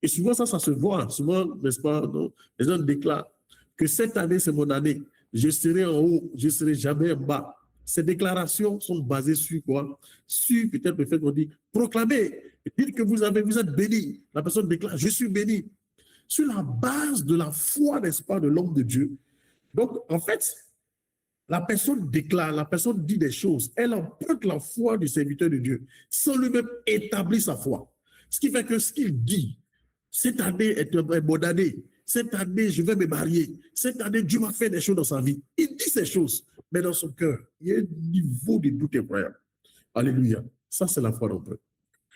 Speaker 1: Et souvent, ça se voit. Souvent, n'est-ce pas, non? Les gens déclarent que cette année, c'est mon année. Je serai en haut, je ne serai jamais en bas. Ces déclarations sont basées sur quoi? Sur peut-être le fait qu'on dit, proclamez, dites que vous êtes béni. La personne déclare, je suis béni. Sur la base de la foi, n'est-ce pas, de l'homme de Dieu. Donc, en fait, la personne déclare, la personne dit des choses, elle emprunte la foi du serviteur de Dieu, sans lui-même établir sa foi. Ce qui fait que ce qu'il dit, cette année est une bonne année, cette année je vais me marier, cette année Dieu m'a fait des choses dans sa vie. Il dit ces choses, mais dans son cœur, il y a un niveau de doute incroyable. Alléluia. Ça, c'est la foi d'emprunt.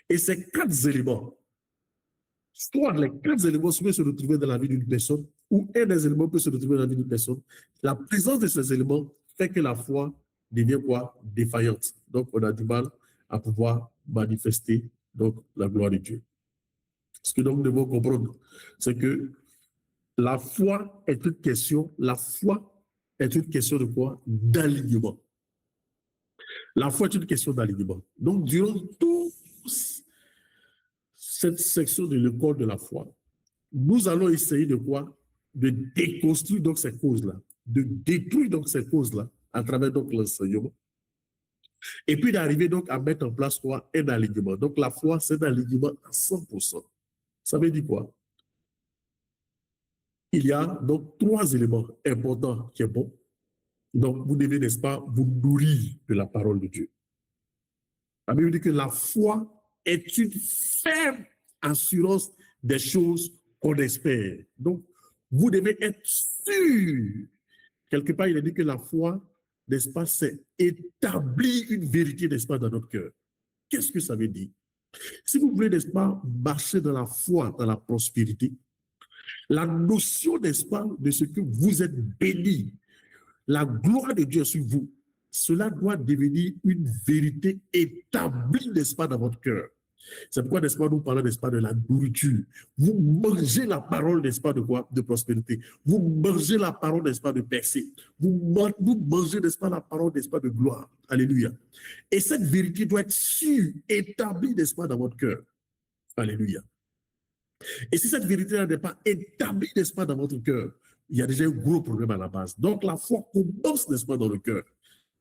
Speaker 1: Et ces 4 éléments, soit les 4 éléments peuvent se retrouver dans la vie d'une personne, ou un des éléments peut se retrouver dans la vie d'une personne. La présence de ces éléments fait que la foi devient quoi? Défaillante. Donc, on a du mal à pouvoir manifester donc, la gloire de Dieu. Ce que donc nous devons comprendre, c'est que la foi est une question, de quoi? D'alignement. La foi est une question d'alignement. Donc, durant toute cette section de l'école de la foi, nous allons essayer de quoi? De déconstruire donc ces causes-là, de détruire donc ces causes-là à travers donc l'enseignement. Et puis d'arriver donc à mettre en place quoi? Un alignement. Donc la foi, c'est un alignement à 100%. Ça veut dire quoi? Il y a donc 3 éléments importants qui sont bons. Donc vous devez, n'est-ce pas, vous nourrir de la parole de Dieu. La Bible dit que la foi est une ferme assurance des choses qu'on espère. Donc, vous devez être sûr. Quelque part, il a dit que la foi, n'est-ce pas, c'est établir une vérité, n'est-ce pas, dans notre cœur. Qu'est-ce que ça veut dire? Si vous voulez, n'est-ce pas, marcher dans la foi, dans la prospérité, la notion, n'est-ce pas, de ce que vous êtes béni, la gloire de Dieu sur vous, cela doit devenir une vérité établie, n'est-ce pas, dans votre cœur. C'est pourquoi, n'est-ce pas, nous parlons, n'est-ce pas, de la nourriture. Vous mangez la parole, n'est-ce pas, de quoi? De prospérité. Vous mangez la parole, n'est-ce pas, de percée. Vous mangez, n'est-ce pas, la parole, n'est-ce pas, de gloire. Alléluia. Et cette vérité doit être sûre, établie, n'est-ce pas, dans votre cœur. Alléluia. Et si cette vérité n'est pas établie, n'est-ce pas, dans votre cœur, il y a déjà un gros problème à la base. Donc, la foi commence, n'est-ce pas, dans le cœur.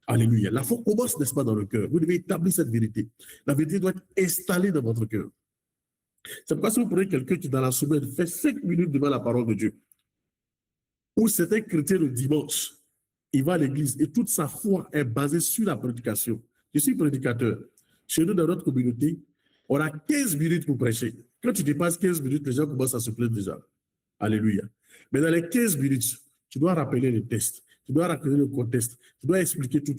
Speaker 1: Alléluia. La foi commence, n'est-ce pas, dans le cœur. Vous devez établir cette vérité. La vérité doit être installée dans votre cœur. C'est pourquoi si vous prenez quelqu'un qui, dans la semaine, fait 5 minutes devant la parole de Dieu, ou c'est un chrétien le dimanche, il va à l'église et toute sa foi est basée sur la prédication. Je suis prédicateur. Chez nous, dans notre communauté, on a 15 minutes pour prêcher. Quand tu dépasses 15 minutes, les gens commencent à se plaindre déjà. Alléluia. Mais dans les 15 minutes, tu dois rappeler les textes, tu dois rappeler le contexte, tu dois expliquer tout.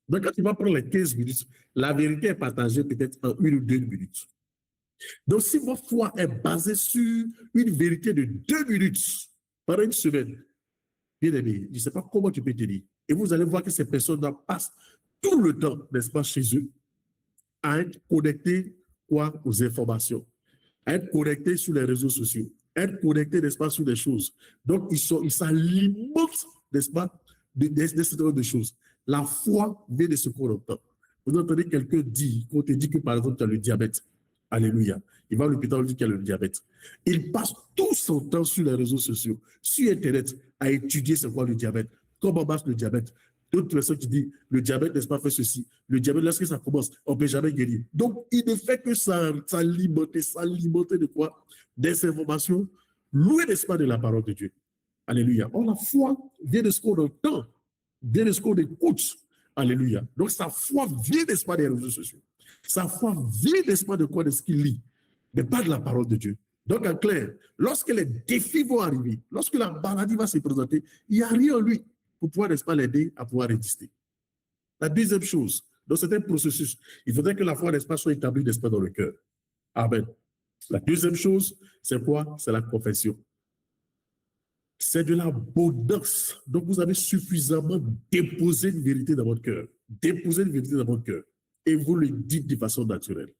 Speaker 1: Donc, quand tu vas prendre les 15 minutes, la vérité est partagée peut-être en 1 ou 2 minutes. Donc, si votre foi est basée sur une vérité de 2 minutes pendant une semaine, bien aimé, je ne sais pas comment tu peux te dire. Et vous allez voir que ces personnes passent tout le temps, n'est-ce pas, chez eux, à être connectés quoi, aux informations, à être connectés sur les réseaux sociaux, à être connectés, n'est-ce pas, sur des choses. Donc, ils s'alimentent, n'est-ce pas, de ce genre de choses. La foi vient de ce qu'on entend. Vous entendez quelqu'un dire, quand on te dit que, par exemple, tu as le diabète. Alléluia. Il va à l'hôpital, on dit qu'il y a le diabète. Il passe tout son temps sur les réseaux sociaux, sur Internet, à étudier ce qu'est le diabète. Comment marche le diabète? D'autres personnes qui disent, le diabète, n'est-ce pas, fait ceci. Le diabète, lorsque ça commence, on ne peut jamais guérir. Donc, il ne fait que s'alimenter de quoi? Des informations, loin, n'est-ce pas, de la parole de Dieu. Alléluia. Or, la foi vient de ce qu'on entend. bien est-ce qu'on écoute. Alléluia. Donc sa foi vient, n'est-ce pas, des réseaux sociaux. Sa foi vient, n'est-ce pas, de quoi, de ce qu'il lit, mais pas de la parole de Dieu. Donc en clair, lorsque les défis vont arriver, lorsque la maladie va se présenter, il n'y a rien en lui pour pouvoir, n'est-ce pas, l'aider à pouvoir résister. La deuxième chose, donc c'est un processus. Il faudrait que la foi, n'est-ce pas, soit établie, n'est-ce pas, dans le cœur. Amen. La deuxième chose, c'est quoi? C'est la confession. C'est de l'abondance. Donc, vous avez suffisamment déposé une vérité dans votre cœur. Déposé une vérité dans votre cœur. Et vous le dites de façon naturelle.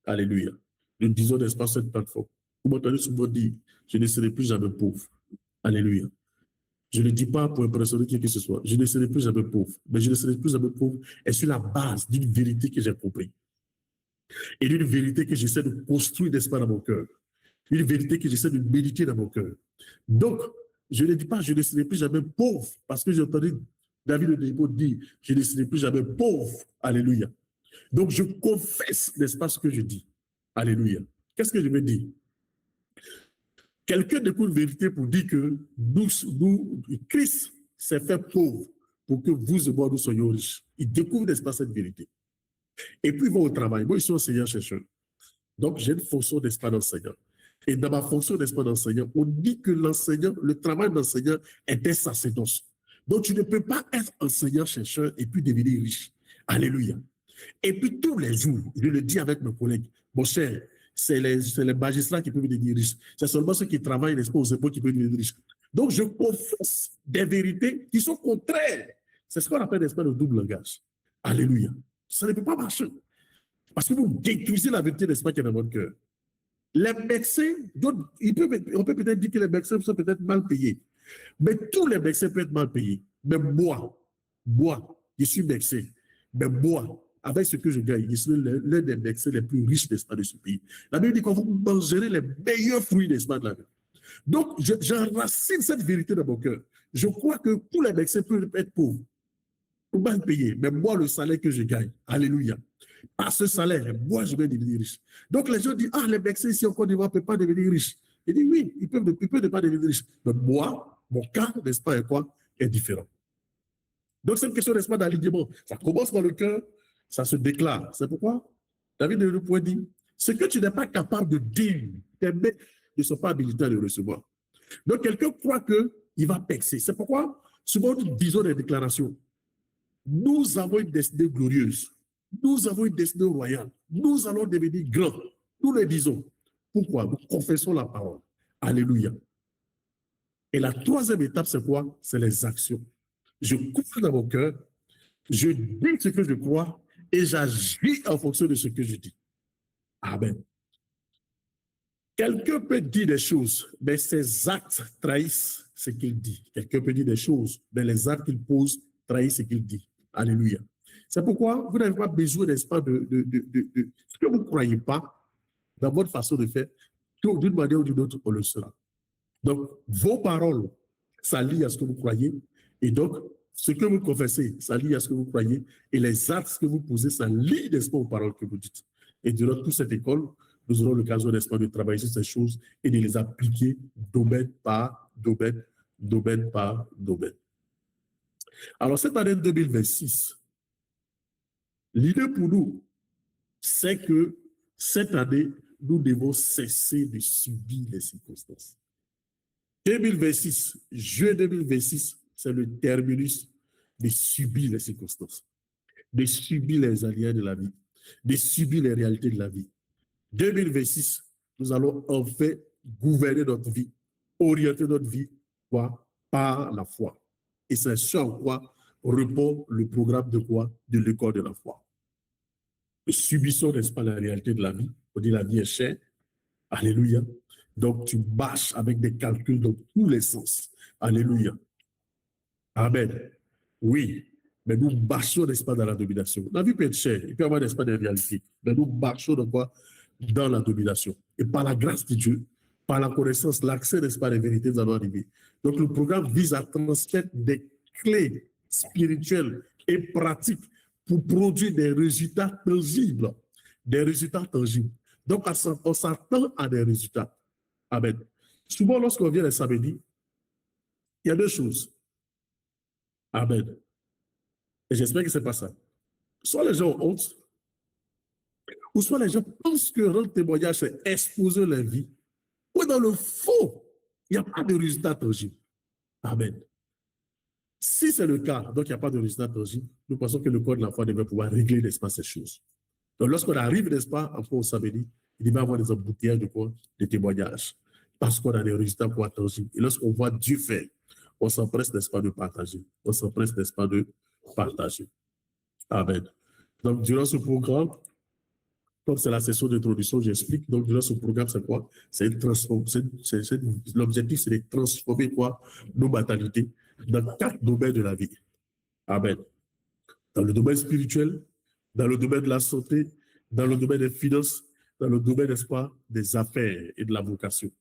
Speaker 1: Alléluia. Nous disons, n'est-ce pas, cette plateforme. Vous m'entendez souvent dire, je ne serai plus jamais pauvre. Alléluia. Je ne le dis pas pour impressionner qui que ce soit. Je ne serai plus jamais pauvre. Mais je ne serai plus jamais pauvre et sur la base d'une vérité que j'ai compris. Et d'une vérité que j'essaie de construire, n'est-ce pas, dans mon cœur. Une vérité que j'essaie de méditer dans mon cœur. Donc, je ne dis pas, je ne serai plus jamais pauvre, parce que j'ai entendu David le Négo dire, je ne serai plus jamais pauvre. Alléluia. Donc, je confesse, n'est-ce pas, ce que je dis. Alléluia. Qu'est-ce que je veux dire? Quelqu'un découvre une vérité pour dire que Christ s'est fait pauvre pour que vous et moi, nous soyons riches. Il découvre, n'est-ce pas, cette vérité. Et puis, il va au travail. Moi, je suis enseignant-chercheur. Donc, j'ai une fonction, n'est-ce pas, d'enseignant. Et dans ma fonction, n'est-ce pas, d'enseignant, on dit que l'enseignant, le travail d'enseignant est des sacerdoce. Donc, tu ne peux pas être enseignant-chercheur et puis devenir riche. Alléluia. Et puis, tous les jours, je le dis avec mes collègues, mon cher, c'est les magistrats qui peuvent devenir riches. C'est seulement ceux qui travaillent, n'est-ce pas, aux épaules qui peuvent devenir riches. Donc, je confesse des vérités qui sont contraires. C'est ce qu'on appelle, n'est-ce pas, le double langage. Alléluia. Ça ne peut pas marcher. Parce que vous détruisez la vérité, n'est-ce pas, qui est dans votre cœur. Les médecins, on peut peut-être dire que les médecins sont peut-être mal payés. Mais tous les médecins peuvent être mal payés. Mais moi, je suis médecin. Mais moi, avec ce que je gagne, je suis l'un des médecins les plus riches, n'est-ce pas, de ce pays. La Bible dit qu'on vous mangerez les meilleurs fruits, n'est-ce pas, de la vie. Donc, j'enracine cette vérité dans mon cœur. Je crois que tous les médecins peuvent être pauvres, ou mal payés. Mais moi, le salaire que je gagne, alléluia. Par ce salaire, moi, je vais devenir riche. Donc, les gens disent, ah, les médecins ici en Côte d'Ivoire ne peuvent pas devenir riches. Il dit, oui, ils peuvent ne pas devenir riches. Mais moi, mon cas, n'est-ce pas, est différent. Donc, c'est une question, n'est-ce pas, d'alignement. Ça commence par le cœur, ça se déclare. C'est pourquoi David de Le Point dit, ce que tu n'es pas capable de dire, tes mains ne sont pas habilitées à le recevoir. Donc, quelqu'un croit qu'il va pexer. C'est pourquoi, souvent, nous disons des déclarations. Nous avons une destinée glorieuse. Nous avons une destinée royale. Nous allons devenir grands. Nous le disons. Pourquoi? Nous confessons la parole. Alléluia. Et la troisième étape, c'est quoi? C'est les actions. Je crois dans mon cœur, je dis ce que je crois et j'agis en fonction de ce que je dis. Amen. Quelqu'un peut dire des choses, mais ses actes trahissent ce qu'il dit. Quelqu'un peut dire des choses, mais les actes qu'il pose trahissent ce qu'il dit. Alléluia. C'est pourquoi vous n'avez pas besoin, n'est-ce pas, de ce que vous ne croyez pas dans votre façon de faire, d'une manière ou d'une autre, on le sera. Donc, vos paroles, ça lie à ce que vous croyez. Et donc, ce que vous confessez, ça lie à ce que vous croyez. Et les actes que vous posez, ça lie, n'est-ce pas, aux paroles que vous dites. Et durant toute cette école, nous aurons l'occasion, n'est-ce pas, de travailler sur ces choses et de les appliquer domaine par domaine, domaine par domaine. Alors, cette année 2026, l'idée pour nous, c'est que cette année, nous devons cesser de subir les circonstances. 2026, juin 2026, c'est le terminus de subir les circonstances, de subir les aléas de la vie, de subir les réalités de la vie. 2026, nous allons enfin gouverner notre vie, orienter notre vie quoi? Par la foi. Et c'est sur quoi répond le programme de quoi? De l'école de la foi. Nous subissons, n'est-ce pas, la réalité de la vie. On dit la vie est chère. Alléluia. Donc, tu marches avec des calculs dans tous les sens. Alléluia. Amen. Oui. Mais nous marchons, n'est-ce pas, dans la domination. La vie peut être chère. Il peut y avoir, n'est-ce pas, des réalités. Mais nous marchons dans quoi? Dans la domination. Et par la grâce de Dieu, par la connaissance, l'accès, n'est-ce pas, des vérités, nous allons arriver. Donc, le programme vise à transmettre des clés spirituelles et pratiques pour produire des résultats tangibles. Des résultats tangibles. Donc, on s'attend à des résultats. Amen. Souvent, lorsqu'on vient les samedis, il y a deux choses. Amen. Et j'espère que ce n'est pas ça. Soit les gens ont honte, ou soit les gens pensent que rendre témoignage, c'est exposer leur vie. Ou dans le faux, il n'y a pas de résultat tangible. Amen. Si c'est le cas, donc il n'y a pas de résultat tangible, nous pensons que le corps de la foi devrait pouvoir régler, n'est-ce pas, ces choses. Donc lorsqu'on arrive, n'est-ce pas, après au samedi, il va y avoir des embouteillages de quoi? Des témoignages. Parce qu'on a des résultats quoi tangibles. Et lorsqu'on voit Dieu faire, on s'empresse, n'est-ce pas, de partager. On s'empresse, n'est-ce pas, de partager. Amen. Donc, durant ce programme, comme c'est la session d'introduction, j'explique. Donc, durant ce programme, c'est quoi? C'est l'objectif, c'est de transformer quoi? Nos mentalités dans 4 domaines de la vie. Amen. Dans le domaine spirituel, dans le domaine de la santé, dans le domaine des finances, dans le domaine, n'est-ce pas, des affaires et de la vocation.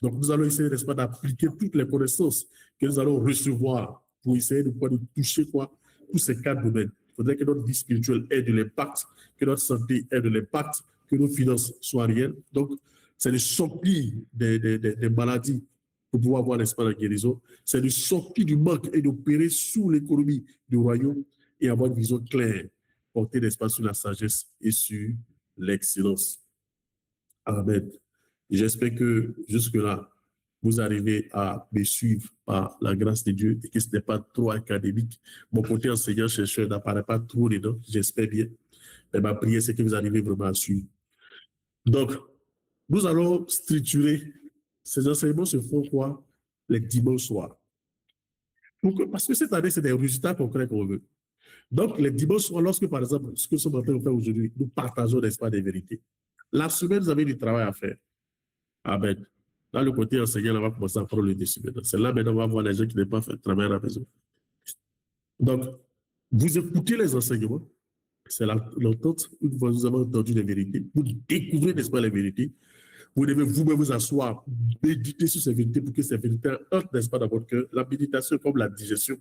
Speaker 1: Donc, nous allons essayer, n'est-ce pas, d'appliquer toutes les connaissances que nous allons recevoir pour essayer de pouvoir toucher quoi? Tous ces 4 domaines. Il faudrait que notre vie spirituelle ait de l'impact, que notre santé ait de l'impact, que nos finances soient réelles. Donc, c'est de sortir des maladies pour pouvoir avoir, n'est-ce pas, la guérison. C'est de sortir du manque et d'opérer sous l'économie du royaume et avoir une vision claire, porter, n'est-ce pas, sur la sagesse et sur l'excellence. Amen. J'espère que jusque-là, vous arrivez à me suivre par la grâce de Dieu et que ce n'est pas trop académique. Mon côté enseignant-chercheur n'apparaît pas trop dedans, j'espère bien. Mais ma prière, c'est que vous arrivez vraiment à suivre. Donc, nous allons structurer. Ces enseignements se font quoi? Les dimanches soirs. Parce que cette année, c'est des résultats concrets qu'on veut. Donc, les dimanches soirs, lorsque, par exemple, ce que nous sommes en train de faire aujourd'hui, nous partageons, n'est-ce pas, des vérités. La semaine, vous avez du travail à faire. Amen. Dans le côté enseignant, on va commencer à prendre le dessus maintenant. C'est là maintenant on va voir les gens qui n'ont pas fait travail à la maison. Donc, vous écoutez les enseignements, c'est l'entente, une fois que vous avez entendu les vérités, vous découvrez, n'est-ce pas, les vérités. Vous devez vous-même vous asseoir, méditer sur ces vérités pour que ces vérités entrent, n'est-ce pas, dans votre cœur. La méditation, comme la digestion,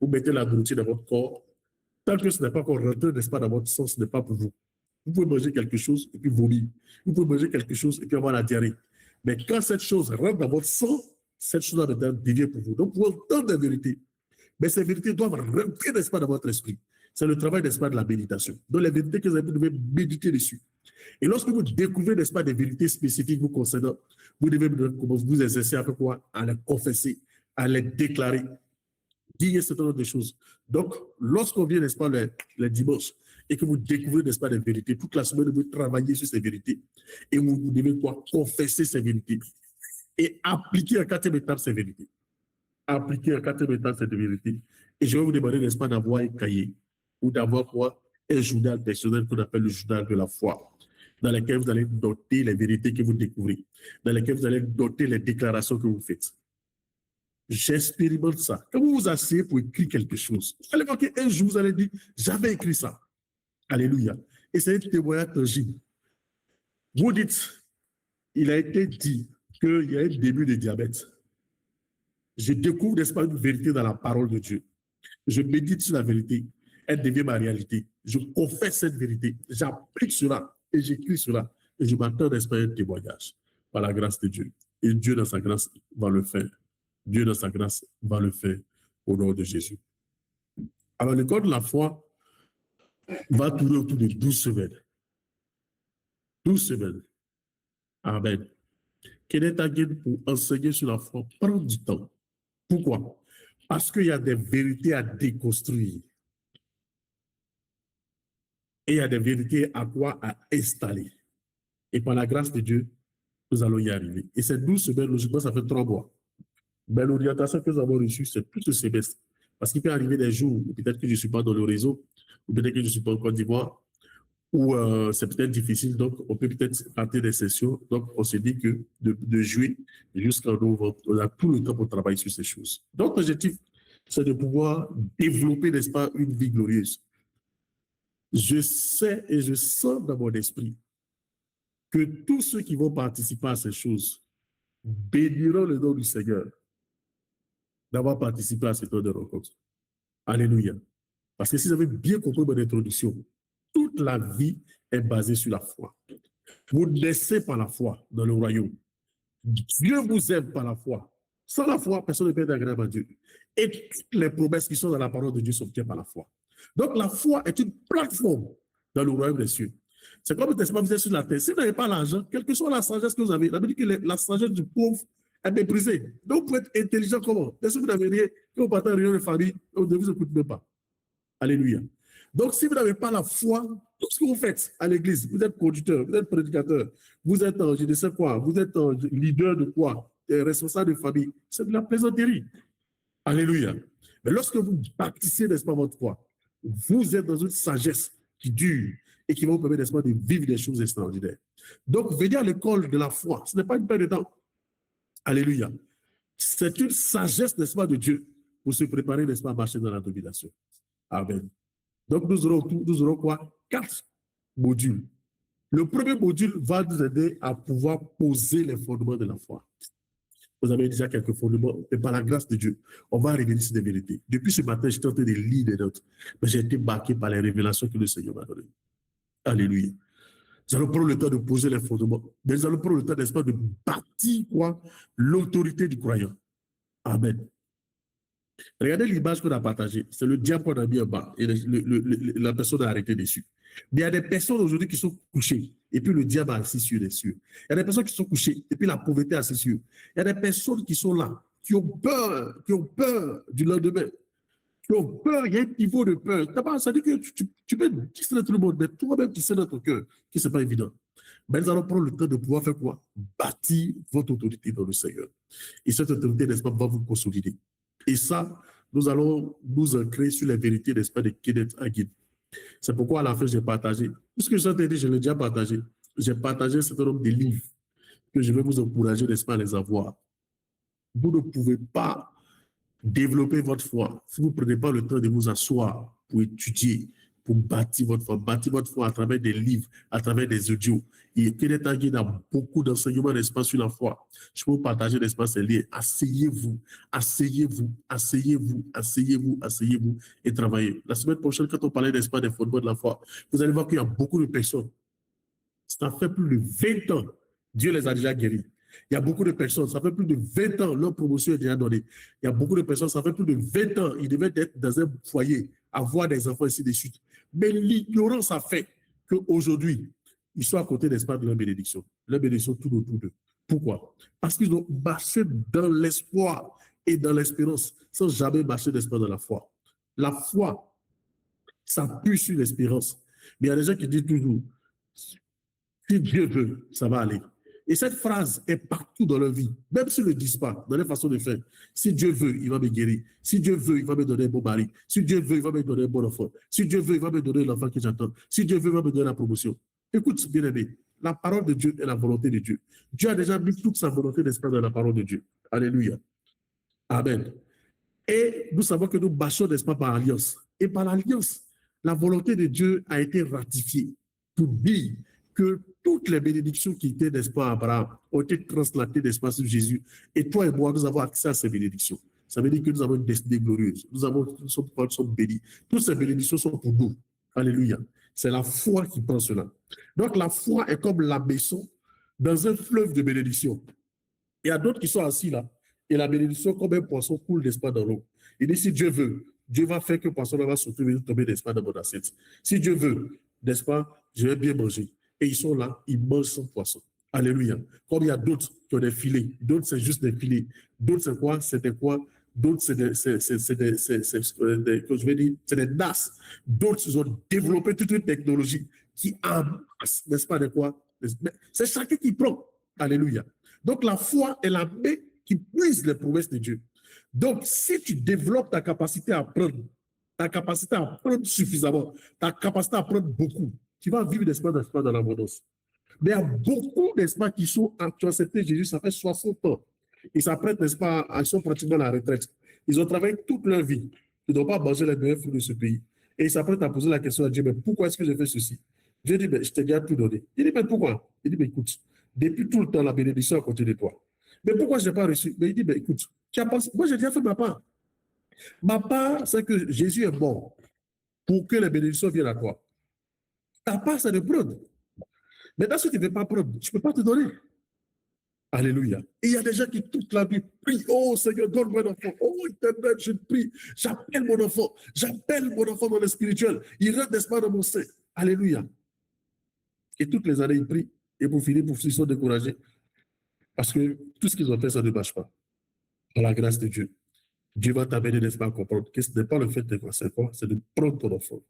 Speaker 1: vous mettez la nourriture dans votre corps. Tant que ce n'est pas encore rentré, n'est-ce pas, dans votre sang, ce n'est pas pour vous. Vous pouvez manger quelque chose et puis vomir. Vous pouvez manger quelque chose et puis avoir la diarrhée. Mais quand cette chose rentre dans votre sang, cette chose devient pour vous. Donc, vous entendez la vérité. Mais ces vérités doivent rentrer, n'est-ce pas, dans votre esprit. C'est le travail, n'est-ce pas, de la méditation. Donc, les vérités que vous devez méditer dessus. Et lorsque vous découvrez, n'est-ce pas, des vérités spécifiques vous concernant, vous devez vous exercer avec quoi? À les confesser, à les déclarer, dire un certain nombre de choses. Donc, lorsqu'on vient, n'est-ce pas, les dimanches, et que vous découvrez, n'est-ce pas, des vérités, toute la semaine, vous travaillez sur ces vérités, et vous devez quoi? Confesser ces vérités, et appliquer en 4e étape ces vérités. Appliquer en 4e étape cette vérité. Et je vais vous demander, n'est-ce pas, d'avoir un cahier, ou d'avoir quoi? Un journal personnel qu'on appelle le journal de la foi, dans lequel vous allez noter les vérités que vous découvrez, dans lequel vous allez noter les déclarations que vous faites. J'expérimente ça. Quand vous vous asseyez pour écrire quelque chose, vous allez voir qu'un jour, vous allez dire, j'avais écrit ça. Alléluia. Et c'est un témoignage tangible. Vous dites, il a été dit qu'il y a un début de diabète. Je découvre, n'est-ce pas, une vérité dans la parole de Dieu. Je médite sur la vérité. Elle devient ma réalité. Je confesse cette vérité. J'applique cela et j'écris cela. Et je m'attends, n'est-ce pas, à un témoignage par la grâce de Dieu. Et Dieu, dans sa grâce, va le faire. Dieu, dans sa grâce, va le faire au nom de Jésus. Alors, le corps de la foi va tourner autour de 12 semaines. 12 semaines. Amen. Kenneth Hagin, pour enseigner sur la foi, prend du temps. Pourquoi? Parce qu'il y a des vérités à déconstruire. Et il y a des vérités à quoi à installer. Et par la grâce de Dieu, nous allons y arriver. Et ces 12 semaines, logiquement, ça fait 3 mois. Mais l'orientation que nous avons reçue, c'est tout ce semestre. Parce qu'il peut arriver des jours où peut-être que je ne suis pas dans le réseau, ou peut-être que je ne suis pas en Côte d'Ivoire, ou c'est peut-être difficile, donc on peut peut-être rater des sessions. Donc on s'est dit que de juillet jusqu'en novembre, on a tout le temps pour travailler sur ces choses. Donc l'objectif, c'est de pouvoir développer, n'est-ce pas, une vie glorieuse. Je sais et je sens dans mon esprit que tous ceux qui vont participer à ces choses béniront le nom du Seigneur d'avoir participé à cette heure de rencontre. Alléluia. Parce que si vous avez bien compris mon introduction, toute la vie est basée sur la foi. Vous naissez par la foi dans le royaume. Dieu vous aime par la foi. Sans la foi, personne ne peut être agréable à Dieu. Et toutes les promesses qui sont dans la parole de Dieu s'obtiennent par la foi. Donc, la foi est une plateforme dans le royaume des cieux. C'est comme le vous êtes sur la terre. Si vous n'avez pas l'argent, quelle que soit la sagesse que vous avez, la Bible dit que la sagesse du pauvre est méprisée. Donc, vous pouvez être intelligent comment? Si vous n'avez rien, que vous partez en réunion de famille, on ne vous écoute même pas. Alléluia. Donc, si vous n'avez pas la foi, tout ce que vous faites à l'église, vous êtes conducteur, vous êtes prédicateur, vous êtes, je ne sais quoi, vous êtes leader de quoi, responsable de famille, c'est de la plaisanterie. Alléluia. Mais lorsque vous bâtissez, n'est-ce pas, votre foi, vous êtes dans une sagesse qui dure et qui va vous permettre, n'est-ce pas, de vivre des choses extraordinaires. Donc, venir à l'école de la foi, ce n'est pas une perte de temps. Alléluia. C'est une sagesse, n'est-ce pas, de Dieu pour se préparer, n'est-ce pas, à marcher dans la domination. Amen. Donc, nous aurons quoi? 4 modules. Le premier module va nous aider à pouvoir poser les fondements de la foi. Vous avez déjà quelques fondements, et par la grâce de Dieu, on va révéler ces vérités. Depuis ce matin, j'étais en train de lire des notes, mais j'ai été marqué par les révélations que le Seigneur m'a données. Alléluia. Nous allons prendre le temps de poser les fondements, mais nous allons prendre le temps, n'est-ce pas, de bâtir quoi? L'autorité du croyant. Amen. Regardez l'image qu'on a partagée. C'est le diable qu'on a mis en bas et la personne a arrêté dessus. Mais il y a des personnes aujourd'hui qui sont couchées et puis le diable a assis sur les cieux. Il y a des personnes qui sont couchées et puis la pauvreté a assis sur eux. Il y a des personnes qui sont là, qui ont peur du lendemain, qui ont peur, il y a un niveau de peur. D'abord, ça dit que tu peux distraire tout le monde, mais toi-même, tu sais dans ton cœur que ce n'est pas évident. Mais nous allons prendre le temps de pouvoir faire quoi? Bâtir votre autorité dans le Seigneur. Et cette autorité, n'est-ce pas, va vous consolider. Et ça, nous allons nous ancrer sur les vérités, n'est-ce pas, de Kenneth Hagin. C'est pourquoi à la fin, j'ai partagé. Tout ce que j'ai dit, je l'ai déjà partagé. J'ai partagé un certain nombre de livres que je vais vous encourager, n'est-ce pas, à les avoir. Vous ne pouvez pas développer votre foi si vous ne prenez pas le temps de vous asseoir pour étudier, pour bâtir votre foi à travers des livres, à travers des audios. Et Kenneth Hagin a beaucoup d'enseignements, n'est-ce pas, sur la foi. Je peux vous partager, n'est-ce pas, ces liens. Asseyez-vous et travaillez. La semaine prochaine, quand on parlait, n'est-ce pas, des fondements de la foi, vous allez voir qu'il y a beaucoup de personnes. Ça fait plus de 20 ans, Dieu les a déjà guéris. Il y a beaucoup de personnes, ça fait plus de 20 ans, leur promotion est déjà donnée. Il y a beaucoup de personnes, ça fait plus de 20 ans, ils devaient être dans un foyer, avoir des enfants, ainsi de suite. Mais l'ignorance a fait qu'aujourd'hui, ils sont à côté, n'est-ce pas, de leur bénédiction. Leur bénédiction tout autour d'eux. Pourquoi? Parce qu'ils ont marché dans l'espoir et dans l'espérance, sans jamais marcher, n'est-ce pas, dans la foi. La foi, ça pue sur l'espérance. Mais il y a des gens qui disent toujours, si Dieu veut, ça va aller. Et cette phrase est partout dans leur vie, même s'ils ne le disent pas, dans leur façon de faire. Si Dieu veut, il va me guérir. Si Dieu veut, il va me donner un bon mari. Si Dieu veut, il va me donner un bon enfant. Si Dieu veut, il va me donner l'enfant que j'attends. Si Dieu veut, il va me donner la promotion. Écoute, bien aimé, la parole de Dieu est la volonté de Dieu. Dieu a déjà mis toute sa volonté d'esprit dans la parole de Dieu. Alléluia. Amen. Et nous savons que nous marchons, n'est-ce pas, par alliance. Et par l'alliance, la volonté de Dieu a été ratifiée pour dire que toutes les bénédictions qui étaient, n'est-ce pas, à Abraham, ont été translatées, n'est-ce pas, sur Jésus. Et toi et moi, nous avons accès à ces bénédictions. Ça veut dire que nous avons une destinée glorieuse. Nous sommes bénis. Toutes ces bénédictions sont pour nous. Alléluia. C'est la foi qui prend cela. Donc, la foi est comme la maison dans un fleuve de bénédictions. Il y a d'autres qui sont assis là. Et la bénédiction, comme un poisson, coule, n'est-ce pas, dans l'eau. Il dit, si Dieu veut, Dieu va faire que le poisson va sauter et tomber, n'est-ce pas, dans mon assiette. Si Dieu veut, n'est-ce pas, je vais bien manger. Et ils sont là, ils mangent son poisson. Alléluia. Comme il y a d'autres qui ont des filets, d'autres c'est juste des filets. D'autres c'est quoi? C'était quoi? D'autres c'est des NAS. D'autres ils ont développé toute une technologie qui amasse, n'est-ce pas, de quoi? C'est chacun qui prend. Alléluia. Donc la foi est la main qui puise les promesses de Dieu. Donc si tu développes ta capacité à prendre, ta capacité à prendre suffisamment, ta capacité à prendre beaucoup, tu vas vivre, n'est-ce pas, dans l'abondance. Mais il y a beaucoup, n'est-ce pas, qui ont accepté Jésus, ça fait 60 ans. Ils s'apprêtent, n'est-ce pas, ils sont pratiquement à la retraite. Ils ont travaillé toute leur vie. Ils n'ont pas mangé les meilleurs fruits de ce pays. Et ils s'apprêtent à poser la question à Dieu, mais pourquoi est-ce que j'ai fait ceci? Dieu dit, mais je t'ai déjà tout donné. Il dit, mais pourquoi? Il dit, mais écoute, depuis tout le temps, la bénédiction à côté de toi. Mais pourquoi je n'ai pas reçu? Mais il dit, mais écoute, tu as pensé, moi j'ai déjà fait ma part. Ma part, c'est que Jésus est mort pour que les bénédictions viennent à toi. Ta part, c'est de prendre. Maintenant, si tu ne veux pas prendre, je ne peux pas te donner. Alléluia. Et il y a des gens qui toute la vie prient. Oh Seigneur, donne-moi un enfant. Oh Éternel, je prie. J'appelle mon enfant. J'appelle mon enfant dans le spirituel. Il rentre, n'est-ce pas, dans mon sein. Alléluia. Et toutes les années, ils prient. Et pour finir, ils sont découragés. Parce que tout ce qu'ils ont fait, ça ne marche pas. Par la grâce de Dieu. Dieu va t'amener, n'est-ce pas, à comprendre que ce n'est pas le fait de concevoir, c'est de prendre ton enfant.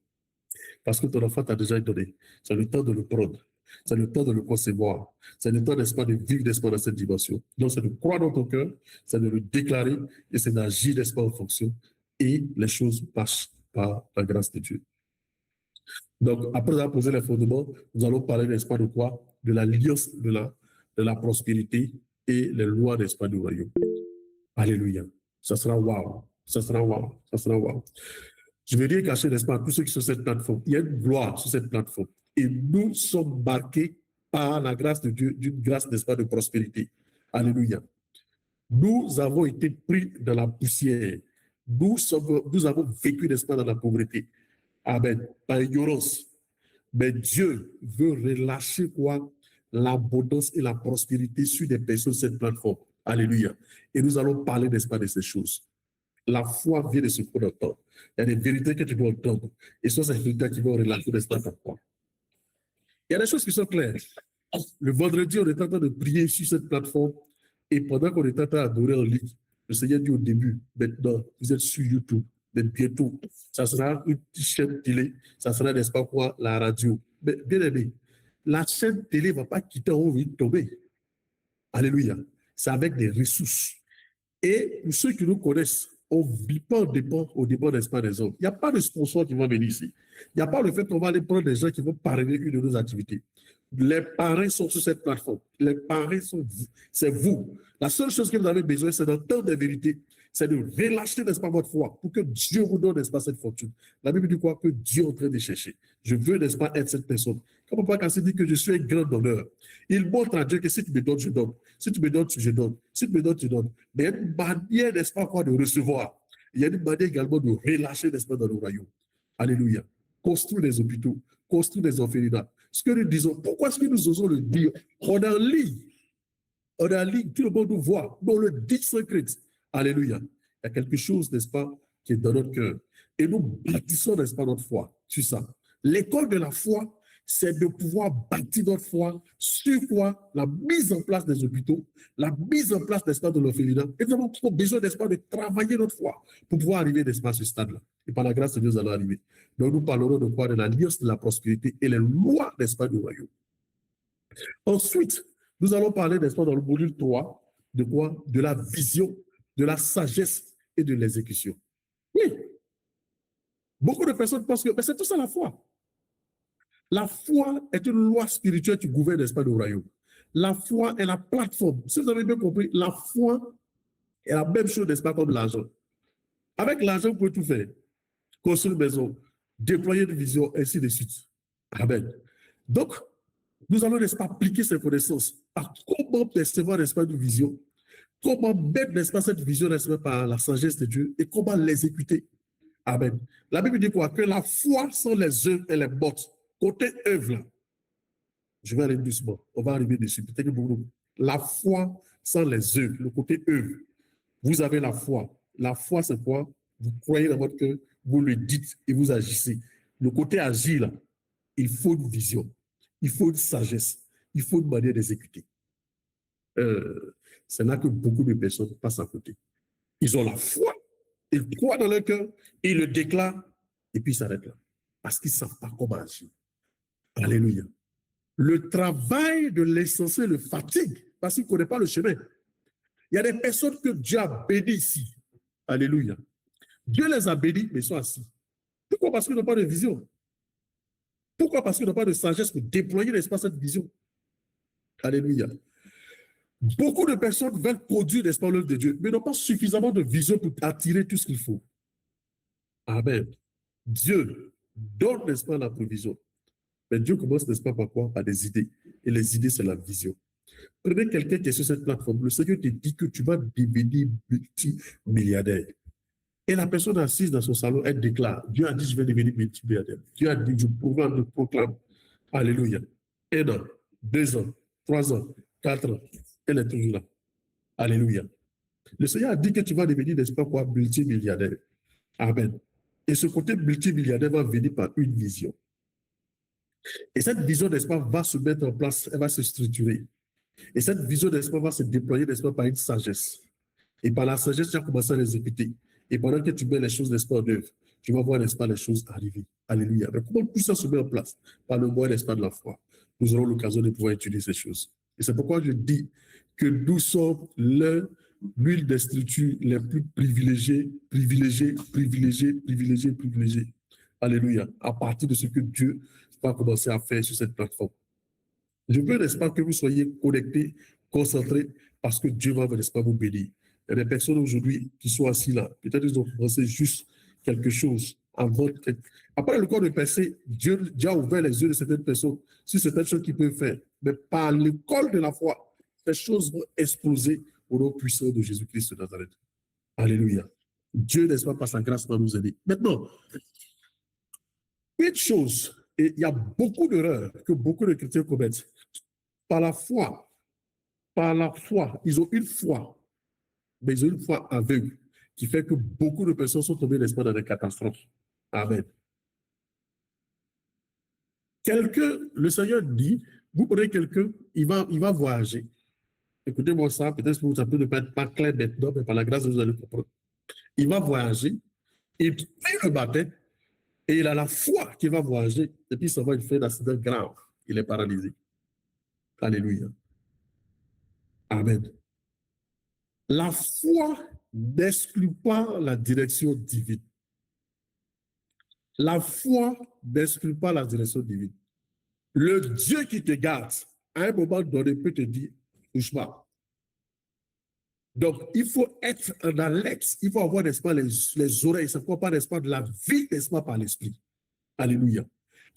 Speaker 1: Parce que ton enfant t'a déjà donné. C'est le temps de le prendre. C'est le temps de le concevoir. C'est le temps, n'est-ce pas, de vivre, n'est-ce pas, dans cette dimension. Donc, c'est de croire dans ton cœur, c'est de le déclarer et c'est d'agir, n'est-ce pas, en fonction. Et les choses passent par la grâce de Dieu. Donc, après avoir posé les fondements, nous allons parler, n'est-ce pas, de quoi? De l'alliance de la prospérité et les lois, n'est-ce pas, du royaume. Alléluia. Ça sera waouh. Ça sera waouh. Ça sera waouh. Je veux dire cacher, n'est-ce pas, à tous ceux qui sont sur cette plateforme. Il y a une gloire sur cette plateforme. Et nous sommes marqués par la grâce de Dieu, d'une grâce, n'est-ce pas, de prospérité. Alléluia. Nous avons été pris dans la poussière. Nous avons vécu, n'est-ce pas, dans la pauvreté. Amen. Par ignorance. Mais Dieu veut relâcher quoi? L'abondance et la prospérité sur des personnes sur cette plateforme. Alléluia. Et nous allons parler, n'est-ce pas, de ces choses. La foi vient de ce qu'on entend. Il y a des vérités que tu dois entendre. Et ce sont ces vérités qui vont relater, n'est-ce pas, ta foi. Il y a des choses qui sont claires. Le vendredi, on est en train de prier sur cette plateforme. Et pendant qu'on est en train d'adorer en ligne, le Seigneur dit au début, maintenant, vous êtes sur YouTube. Mais bientôt, ça sera une petite chaîne télé. Ça sera, n'est-ce pas, quoi, la radio. Mais bien aimé, la chaîne télé ne va pas quitter en haut et tomber. Alléluia. C'est avec des ressources. Et pour ceux qui nous connaissent, on ne vit pas au dépend, n'est-ce pas, des hommes. Il n'y a pas de sponsor qui va venir ici. Il n'y a pas le fait qu'on va aller prendre des gens qui vont parrainer une de nos activités. Les parrains sont sur cette plateforme. Les parrains sont vous. C'est vous. La seule chose que vous avez besoin, c'est d'entendre des vérités. C'est de relâcher, n'est-ce pas, votre foi pour que Dieu vous donne, n'est-ce pas, cette fortune. La Bible dit quoi? Que Dieu est en train de chercher. Je veux, n'est-ce pas, être cette personne. Comme Papa Kassi dit que je suis un grand donneur. Il montre à Dieu que si tu me donnes, je donne. Si tu me donnes, je donne. Si tu me donnes, tu donnes. Mais il y a une manière, n'est-ce pas, quoi, de recevoir. Il y a une manière également de relâcher, n'est-ce pas, dans le royaume. Alléluia. Construire des hôpitaux, construire des orphelinats. Ce que nous disons, pourquoi est-ce que nous osons le dire? On est en ligne. On est en ligne, tout le monde nous voit. Mais on le dit sans crainte. Alléluia. Il y a quelque chose, n'est-ce pas, qui est dans notre cœur. Et nous bâtissons, n'est-ce pas, notre foi sur ça. L'école de la foi, c'est de pouvoir bâtir notre foi sur quoi? La mise en place des hôpitaux, la mise en place, n'est-ce pas, de l'orphelinat. Et nous avons besoin, n'est-ce pas, de travailler notre foi pour pouvoir arriver, n'est-ce pas, à ce stade-là. Et par la grâce de Dieu, nous allons arriver. Donc nous parlerons de quoi? De l'alliance de la prospérité et les lois, n'est-ce pas, du royaume. Ensuite, nous allons parler, n'est-ce pas, dans le module 3, de quoi? De la vision, de la sagesse et de l'exécution. Oui. Beaucoup de personnes pensent que c'est tout ça la foi. La foi est une loi spirituelle qui gouverne, n'est-ce pas, le royaume. La foi est la plateforme. Si vous avez bien compris, la foi est la même chose, n'est-ce pas, comme l'argent. Avec l'argent, vous pouvez tout faire. Construire une maison, déployer une vision, ainsi de suite. Amen. Donc, nous allons, n'est-ce pas, appliquer ces connaissances à comment percevoir, n'est-ce pas, une vision, comment mettre, n'est-ce pas, cette vision, n'est-ce pas, par la sagesse de Dieu et comment l'exécuter. Amen. La Bible dit quoi? Que la foi sans les œuvres, elle est morte. Côté œuvre, là, je vais aller doucement, on va arriver dessus. Peut-être que vous, la foi sans les œuvres, le côté œuvre, vous avez la foi. La foi, c'est quoi? Vous croyez dans votre cœur, vous le dites et vous agissez. Le côté agir, là, il faut une vision, il faut une sagesse, il faut une manière d'exécuter. C'est là que beaucoup de personnes passent à côté. Ils ont la foi, ils croient dans leur cœur, ils le déclarent, et puis ils s'arrêtent là. Parce qu'ils ne savent pas comment agir. Alléluia. Le travail de l'essentiel le fatigue, parce qu'il ne connaît pas le chemin. Il y a des personnes que Dieu a bénies ici. Alléluia. Dieu les a bénis, mais ils sont assis. Pourquoi? Parce qu'ils n'ont pas de vision. Pourquoi? Parce qu'ils n'ont pas de sagesse pour déployer, n'est-ce pas, cette vision. Alléluia. Beaucoup de personnes veulent produire, n'est-ce pas, l'œuvre de Dieu, mais n'ont pas suffisamment de vision pour attirer tout ce qu'il faut. Amen. Dieu donne, n'est-ce pas, la provision. Mais Dieu commence, n'est-ce pas, par quoi? Par des idées. Et les idées, c'est la vision. Prenez quelqu'un qui est sur cette plateforme. Le Seigneur te dit que tu vas devenir multimilliardaire. Et la personne assise dans son salon, elle déclare, Dieu a dit, je vais devenir multimilliardaire. Dieu a dit, je proclame. Alléluia. 1 an, 2 ans, 3 ans, 4 ans. Elle est toujours là. Alléluia. Le Seigneur a dit que tu vas devenir, n'est-ce pas quoi, multimilliardaire. Amen. Et ce côté multimilliardaire va venir par une vision. Et cette vision, n'est-ce pas, va se mettre en place, elle va se structurer. Et cette vision, n'est-ce pas, va se déployer, n'est-ce pas, par une sagesse. Et par la sagesse, tu vas commencer à l'exécuter. Et pendant que tu mets les choses, n'est-ce pas, en œuvre, tu vas voir, n'est-ce pas, les choses arriver. Alléluia. Mais comment tout ça se met en place? Par le moyen, n'est-ce pas, de la foi. Nous aurons l'occasion de pouvoir étudier ces choses. Et c'est pourquoi je dis que nous sommes l'une des structures les plus privilégiées. Alléluia. À partir de ce que Dieu va commencer à faire sur cette plateforme. Je veux, n'est-ce pas, que vous soyez connectés, concentrés, parce que Dieu va, n'est-ce pas, vous bénir. Il y a des personnes aujourd'hui qui sont assis là. Peut-être qu'ils ont pensé juste quelque chose avant. Après le corps de pensée, Dieu a ouvert les yeux de certaines personnes sur certaines choses qu'ils peuvent faire. Mais par l'école de la foi, ces choses vont exploser au nom puissant de Jésus-Christ de Nazareth. Alléluia. Dieu, n'est-ce pas, par sa grâce, va nous aider. Maintenant, une chose, et il y a beaucoup d'erreurs que beaucoup de chrétiens commettent. Par la foi, ils ont une foi, mais ils ont une foi aveugle, qui fait que beaucoup de personnes sont tombées, n'est-ce pas, dans des catastrophes. Amen. Quelqu'un, le Seigneur dit, vous prenez quelqu'un, il va voyager. Écoutez-moi ça, peut-être que ça peut ne pas être pas clair maintenant, mais par la grâce de Dieu, vous allez comprendre. Il va voyager, il fait le baptême, et il a la foi qu'il va voyager, et puis ça va, il fait un accident grave. Il est paralysé. Alléluia. Amen. La foi n'exclut pas la direction divine. La foi n'exclut pas la direction divine. Le Dieu qui te garde, à un moment donné, peut te dire, touche pas. Donc, il faut être en alerte. Il faut avoir, n'est-ce pas, les oreilles. Ça ne faut pas, n'est-ce pas, de la vie, n'est-ce pas, par l'esprit. Alléluia.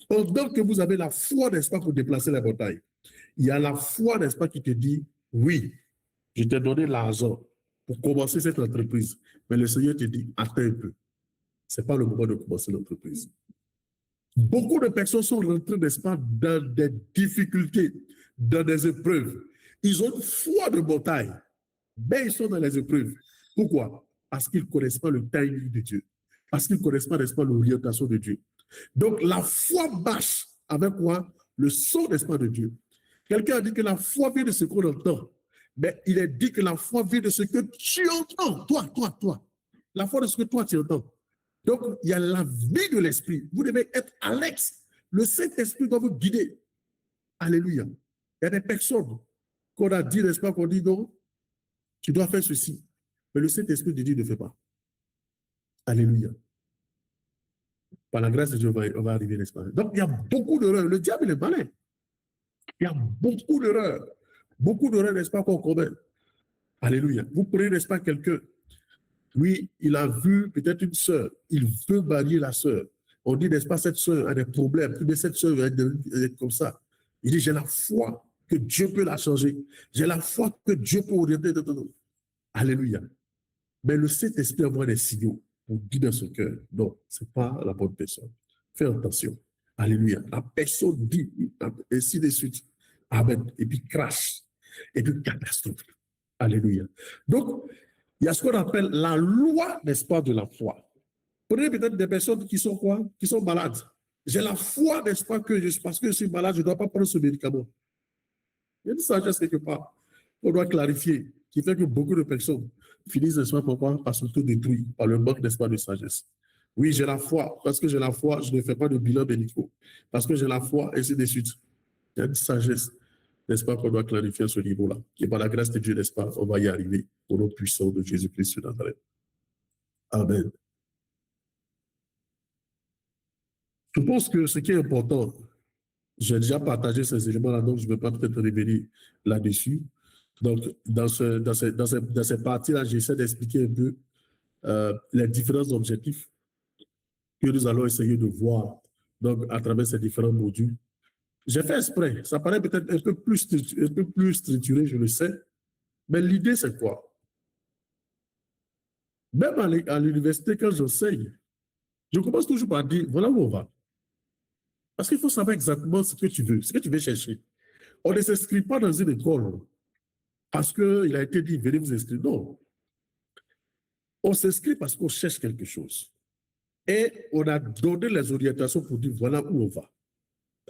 Speaker 1: Pendant que vous avez la foi, n'est-ce pas, pour déplacer la montagne, il y a la foi, n'est-ce pas, qui te dit, oui, je t'ai donné l'argent pour commencer cette entreprise. Mais le Seigneur te dit, attends un peu. Ce n'est pas le moment de commencer l'entreprise. Beaucoup de personnes sont rentrées, n'est-ce pas, dans des difficultés, dans des épreuves. Ils ont une foi de montagne, mais ils sont dans les épreuves. Pourquoi? Parce qu'ils ne connaissent pas le timing de Dieu. Parce qu'ils ne connaissent pas, n'est-ce pas, l'orientation de Dieu. Donc, la foi marche avec quoi? Le son, n'est-ce pas, de Dieu. Quelqu'un a dit que la foi vient de ce qu'on entend. Mais il est dit que la foi vient de ce que tu entends. Toi. La foi de ce que toi, tu entends. Donc, il y a la vie de l'esprit. Vous devez être à l'axe. Le Saint-Esprit doit vous guider. Alléluia. Il y a des personnes qu'on a dit, n'est-ce pas, qu'on dit non, tu dois faire ceci. Mais le Saint-Esprit te dit ne fais pas. Alléluia. Par la grâce de Dieu, on va arriver, n'est-ce pas? Donc, il y a beaucoup d'erreurs. Le diable, il est malin. Il y a beaucoup d'erreurs. Beaucoup d'erreurs, n'est-ce pas, qu'on commet. Alléluia. Vous prenez, n'est-ce pas, quelqu'un. Lui, il a vu peut-être une sœur. Il veut marier la sœur. On dit, n'est-ce pas, cette sœur a des problèmes. Mais cette sœur va être comme ça. Il dit, j'ai la foi que Dieu peut la changer. J'ai la foi que Dieu peut orienter. Alléluia. Mais le Saint-Esprit envoie des signaux pour dire dans son cœur, non, ce n'est pas la bonne personne. Fais attention. Alléluia. La personne dit, ainsi de suite. Amen. Et puis crash. Et puis catastrophe. Alléluia. Donc, il y a ce qu'on appelle la loi, n'est-ce pas, de la foi. Prenez peut-être des personnes qui sont quoi? Qui sont malades. J'ai la foi, n'est-ce pas, que parce que je suis malade, je ne dois pas prendre ce médicament. Il y a une sagesse quelque part qu'on doit clarifier, qui fait que beaucoup de personnes finissent, n'est-ce pas, pourquoi? Par s'auto-détruire, par le manque, n'est-ce pas, de sagesse. Oui, j'ai la foi. Parce que j'ai la foi, je ne fais pas de bilan médical. Parce que j'ai la foi, et ainsi de suite. Il y a une sagesse, n'est-ce pas, qu'on doit clarifier à ce niveau-là. Et par la grâce de Dieu, n'est-ce pas, on va y arriver au nom puissant de Jésus-Christ de Nazareth. Amen. Je pense que ce qui est important, j'ai déjà partagé ces éléments-là, donc je ne vais pas peut-être revenir là-dessus. Donc, dans ces parties-là, j'essaie d'expliquer un peu les différents objectifs que nous allons essayer de voir donc, à travers ces différents modules. J'ai fait exprès, ça paraît peut-être un peu plus structuré, je le sais, mais l'idée, c'est quoi? Même à l'université, quand j'enseigne, je commence toujours par dire, voilà où on va. Parce qu'il faut savoir exactement ce que tu veux chercher. On ne s'inscrit pas dans une école parce qu'il a été dit, venez vous inscrire. Non. On s'inscrit parce qu'on cherche quelque chose. Et on a donné les orientations pour dire voilà où on va.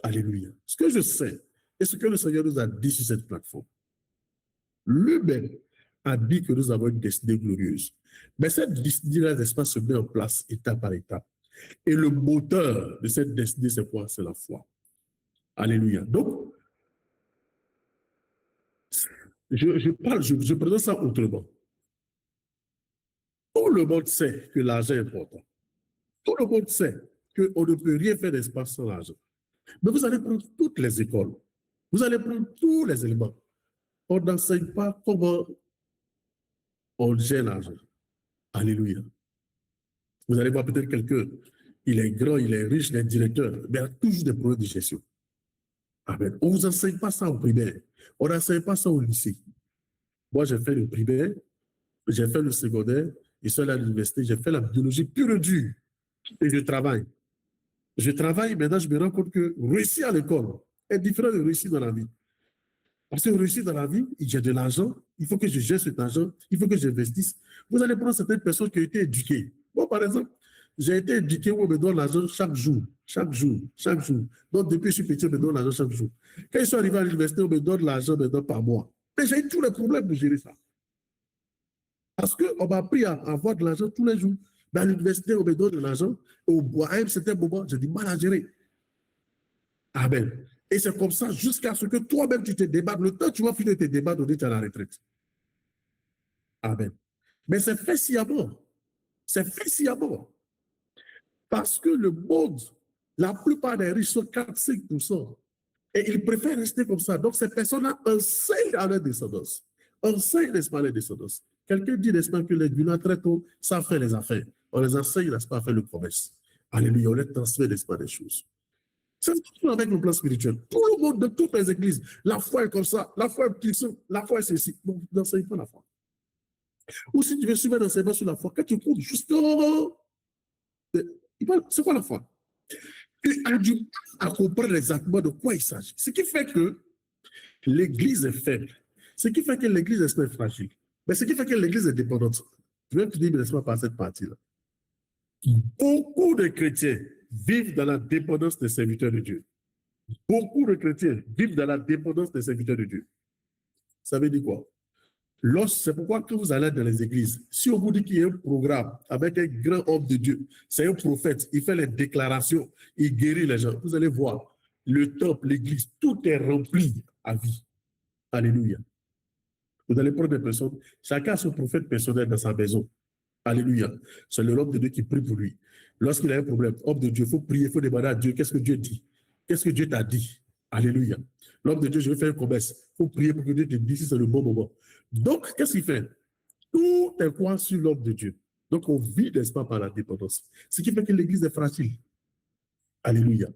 Speaker 1: Alléluia. Ce que je sais et ce que le Seigneur nous a dit sur cette plateforme, lui-même a dit que nous avons une destinée glorieuse. Mais cette destinée-là, n'est-ce pas, se met en place étape par étape. Et le moteur de cette destinée, c'est quoi? C'est la foi. Alléluia. Donc, je présente ça autrement. Tout le monde sait que l'argent est important. Tout le monde sait qu'on ne peut rien faire d'espace sans l'argent. Mais vous allez prendre toutes les écoles. Vous allez prendre tous les éléments. On n'enseigne pas comment on gère l'argent. Alléluia. Vous allez voir peut-être quelqu'un, il est grand, il est riche, il est directeur, mais il a toujours des problèmes de gestion. Amen. On ne vous enseigne pas ça au primaire. On n'enseigne pas ça au lycée. Moi, j'ai fait le primaire, j'ai fait le secondaire, et seul à l'université, j'ai fait la biologie pure et dure. Et je travaille. Je travaille, maintenant, je me rends compte que réussir à l'école est différent de réussir dans la vie. Parce que réussir dans la vie, j'ai de l'argent, il faut que je gère cet argent, il faut que j'investisse. Vous allez prendre certaines personnes qui ont été éduquées. Moi, par exemple, j'ai été éduqué où on me donne l'argent chaque jour, chaque jour, chaque jour. Donc, depuis que je suis petit, on me donne l'argent chaque jour. Quand je suis arrivé à l'université, on me donne l'argent maintenant par mois. Mais j'ai eu tous les problèmes de gérer ça. Parce qu'on m'a appris à avoir de l'argent tous les jours. Dans l'université, on me donne de l'argent. À un certain moment, j'ai du mal à gérer. Amen. Et c'est comme ça jusqu'à ce que toi-même tu te débattes. Le temps que tu vas finir tes débats, tu es à la retraite. Amen. Mais c'est fait sciemment. C'est fait sciemment. Parce que le monde, la plupart des riches sont 4-5%. Et ils préfèrent rester comme ça. Donc ces personnes-là enseignent à leur descendance. Enseignent, n'est-ce pas, les descendances. Quelqu'un dit, n'est-ce pas, que les Guinéens très tôt savent faire les affaires. On les enseigne, n'est-ce pas, à faire le commerce. Alléluia, on les transmet, n'est-ce pas, des choses. C'est tout avec le plan spirituel. Tout le monde de toutes les églises, la foi est comme ça, la foi est comme la foi est ceci. Donc, n'enseigne pas la foi. Ou si tu veux suivre un enseignement sur la foi, quand tu cours justement, c'est quoi la foi? Tu as du mal à comprendre exactement de quoi il s'agit. Ce qui fait que l'église est faible. Ce qui fait que l'église est fragile. Mais ce qui fait que l'église est dépendante. Je vais finir, n'est-ce pas, par cette partie-là. Beaucoup de chrétiens vivent dans la dépendance des serviteurs de Dieu. Beaucoup de chrétiens vivent dans la dépendance des serviteurs de Dieu. Ça veut dire quoi? C'est pourquoi quand vous allez dans les églises, si on vous dit qu'il y a un programme avec un grand homme de Dieu, c'est un prophète, il fait les déclarations, il guérit les gens, vous allez voir, le temple, l'église, tout est rempli à vie. Alléluia. Vous allez prendre des personnes, chacun a son prophète personnel dans sa maison. Alléluia. C'est l'homme de Dieu qui prie pour lui. Lorsqu'il a un problème, homme de Dieu, il faut prier, il faut demander à Dieu, qu'est-ce que Dieu dit? Qu'est-ce que Dieu t'a dit? Alléluia. L'homme de Dieu, je vais faire un commerce. Il faut prier pour que Dieu te dise si c'est le bon moment. Donc, qu'est-ce qu'il fait? Tout est quoi sur l'homme de Dieu. Donc, on vit, n'est-ce pas, par la dépendance. Ce qui fait que l'église est fragile. Alléluia.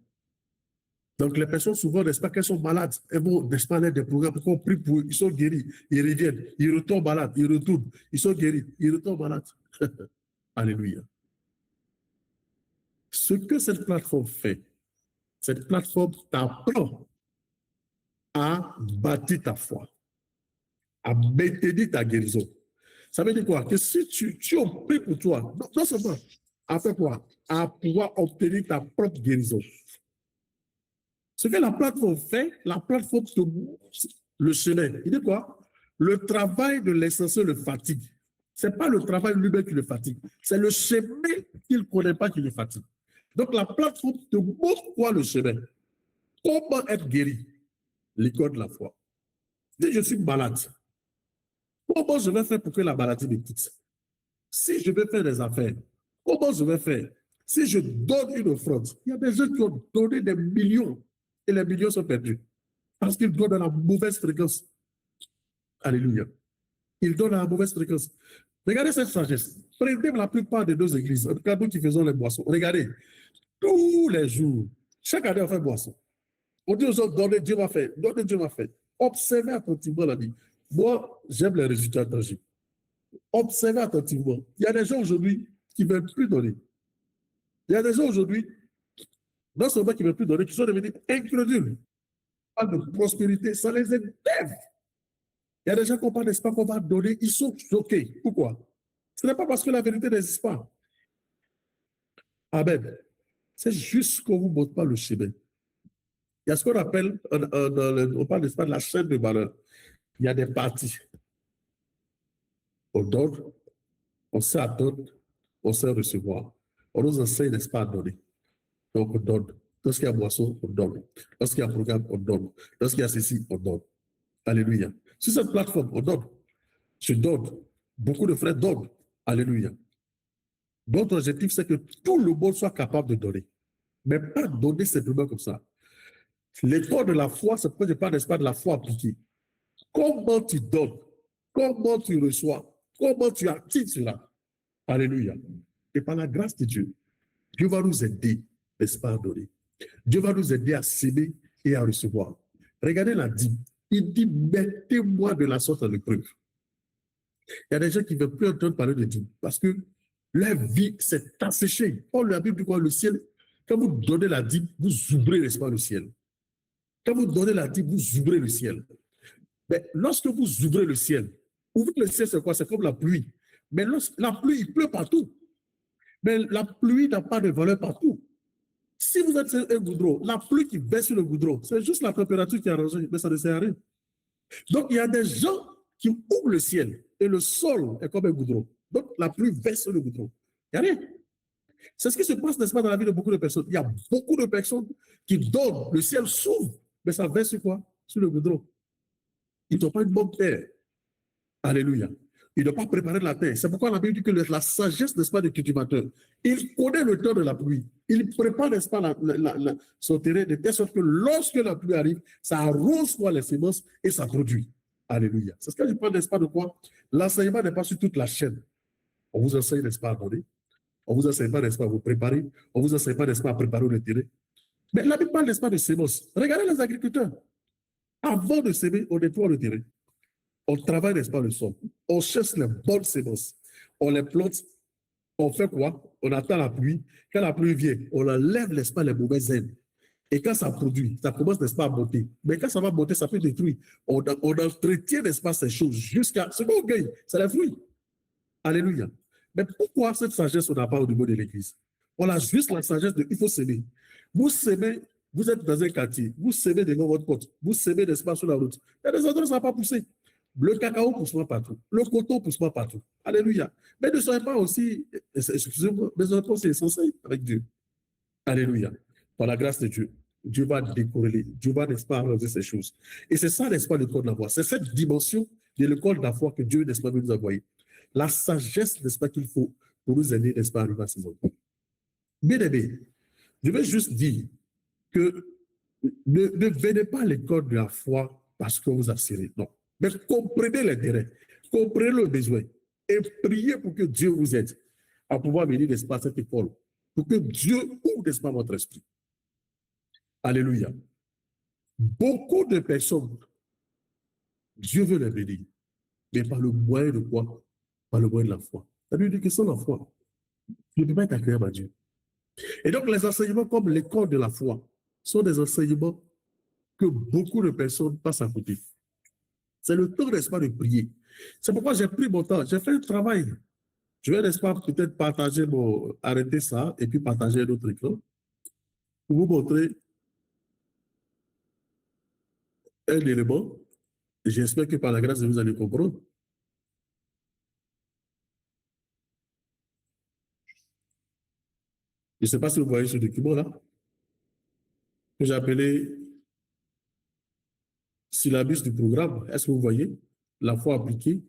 Speaker 1: Donc, les personnes, souvent, n'est-ce pas, qu'elles sont malades, elles vont, n'est-ce pas, des programmes, pour qu'on prie pour eux, ils sont guéris, ils reviennent, ils retournent malades, ils retournent, ils sont guéris, ils retournent malades. Alléluia. Ce que cette plateforme fait, cette plateforme t'apprend à bâtir ta foi, à maintenir ta guérison. Ça veut dire quoi? Que si tu en pries pour toi, non seulement à faire quoi? À pouvoir obtenir ta propre guérison. Ce que la plateforme fait, la plateforme te montre le chemin. Il dit quoi? Le travail de l'essentiel le fatigue. Ce n'est pas le travail lui-même qui le fatigue, c'est le chemin qu'il ne connaît pas qui le fatigue. Donc la plateforme te montre quoi le chemin? Comment être guéri? L'école de la foi. Si je suis malade, comment je vais faire pour que la maladie me quitte? Si je vais faire des affaires, comment je vais faire? Si je donne une offrande, il y a des gens qui ont donné des millions et les millions sont perdus parce qu'ils donnent dans la mauvaise fréquence. Alléluia. Ils donnent à la mauvaise fréquence. Regardez cette sagesse. Prenez la plupart de nos églises, en tout cas nous qui faisons les boissons. Regardez, tous les jours, chaque année on fait boisson. On dit aux autres, donnez, Dieu m'a fait, donnez, Dieu m'a fait. Observez attentivement la vie. Moi, j'aime les résultats tangibles. Observez attentivement. Il y a des gens aujourd'hui qui ne veulent plus donner. Il y a des gens aujourd'hui, non seulement qui ne veulent plus donner, qui sont devenus incrédules. Pas de prospérité, ça les énerve. Il y a des gens qu'on parle, n'est-ce pas, qu'on va donner, ils sont choqués. Pourquoi? Ce n'est pas parce que la vérité n'existe pas. Amen. C'est juste qu'on ne vous montre pas le chemin. Il y a ce qu'on appelle, on parle, n'est-ce pas, de la chaîne de valeur. Il y a des parties. On donne, on sait attendre, on sait recevoir. On nous enseigne, n'est-ce pas, à donner. Donc, on donne. Lorsqu'il y a boisson, on donne. Lorsqu'il y a programme, on donne. Lorsqu'il y a ceci, on donne. Alléluia. Sur cette plateforme, on donne. Je donne. Beaucoup de frères donnent. Alléluia. Notre objectif, c'est que tout le monde soit capable de donner. Mais pas donner simplement comme ça. L'école de la foi, c'est pourquoi je parle, n'est-ce pas, de la foi appliquée. Comment tu donnes? Comment tu reçois? Comment tu actives cela? Alléluia. Et par la grâce de Dieu, Dieu va nous aider, n'est-ce pas, à donner. Dieu va nous aider à s'aimer et à recevoir. Regardez la dîme. Il dit, mettez-moi de la sorte à l'épreuve. Il y a des gens qui ne veulent plus entendre parler de dîme parce que leur vie s'est asséchée. Or, la Bible dit quoi? Le ciel, quand vous donnez la dîme, vous ouvrez, n'est-ce pas, le ciel. Quand vous donnez la dîme, vous ouvrez le ciel. Mais lorsque vous ouvrez le ciel, ouvrir le ciel, c'est quoi? C'est comme la pluie. Mais la pluie, il pleut partout. Mais la pluie n'a pas de valeur partout. Si vous êtes sur un goudron, la pluie qui baisse sur le goudron, c'est juste la température qui a arrangé, mais ça ne sert à rien. Donc, il y a des gens qui ouvrent le ciel et le sol est comme un goudron. Donc, la pluie baisse sur le goudron. Il n'y a rien. C'est ce qui se passe, n'est-ce pas, dans la vie de beaucoup de personnes. Il y a beaucoup de personnes qui donnent, le ciel s'ouvre, mais ça baisse sur quoi? Sur le goudron. Ils n'ont pas une bonne terre. Alléluia. Il ne doit pas préparer la terre. C'est pourquoi la Bible dit que la sagesse, n'est-ce pas, du cultivateur, il connaît le temps de la pluie. Il prépare, n'est-ce pas, son terrain de telle sorte que lorsque la pluie arrive, ça arrose quoi les semences et ça produit. Alléluia. C'est ce que je parle, n'est-ce pas, de quoi? L'enseignement n'est pas sur toute la chaîne. On vous enseigne, n'est-ce pas, à donner. On vous enseigne pas, n'est-ce pas, à vous préparer. On vous enseigne pas, n'est-ce pas, à préparer le terrain. Mais la Bible parle, n'est-ce pas, de semences. Regardez les agriculteurs. Avant de s'aimer, on nettoie le terrain. On travaille, n'est-ce pas, le sol. On cherche les bonnes semences. On les plante. On fait quoi? On attend la pluie. Quand la pluie vient, on enlève, n'est-ce pas, les mauvaises herbes. Et quand ça produit, ça commence, n'est-ce pas, à monter. Mais quand ça va monter, ça peut détruire. On entretient, n'est-ce pas, ces choses jusqu'à ce qu'on gagne. C'est les fruits. Alléluia. Mais pourquoi cette sagesse, on n'a pas au niveau de l'Église? On a juste la sagesse de il faut s'aimer. Vous s'aimez, vous êtes dans un quartier, vous s'aimez devant votre porte, vous s'aimez, n'est-ce pas, sur la route. Il y a des endroits où ça ne va pas pousser. Le cacao ne pousse pas partout. Le coton ne pousse pas partout. Alléluia. Mais ne soyez pas aussi, excusez-moi, mais soyez pas aussi essentiels avec Dieu. Alléluia. Par la grâce de Dieu, Dieu va décorréler. Dieu va, n'est-ce pas, arranger ces choses. Et c'est ça, n'est-ce pas, l'école de la foi. C'est cette dimension de l'école de la foi que Dieu, n'est-ce pas, veut nous envoyer. La sagesse, n'est-ce pas, qu'il faut pour nous aider, n'est-ce pas, à arriver à ces endroits. Bien aimé, je vais juste dire que ne venez pas à l'école de la foi parce qu'on vous a serré. Non. Mais comprenez l'intérêt, comprenez le besoin et priez pour que Dieu vous aide à pouvoir venir, n'est-ce pas, à cette école, pour que Dieu ouvre, n'est-ce pas, votre esprit. Alléluia. Beaucoup de personnes, Dieu veut les bénir, mais par le moyen de quoi? Par le moyen de la foi. Ça veut dire que sans la foi, tu ne peux pas être agréable à Dieu. Et donc, les enseignements comme l'école de la foi sont des enseignements que beaucoup de personnes passent à côté. C'est le temps, n'est-ce pas, de prier. C'est pourquoi j'ai pris mon temps. J'ai fait un travail. Je vais, n'est-ce pas, peut-être partager arrêter ça et puis partager un autre écran pour vous montrer un élément. J'espère que par la grâce de Dieu, vous allez comprendre. Je ne sais pas si vous voyez ce document-là, que j'ai appelé syllabus du programme. Est-ce que vous voyez la foi appliquée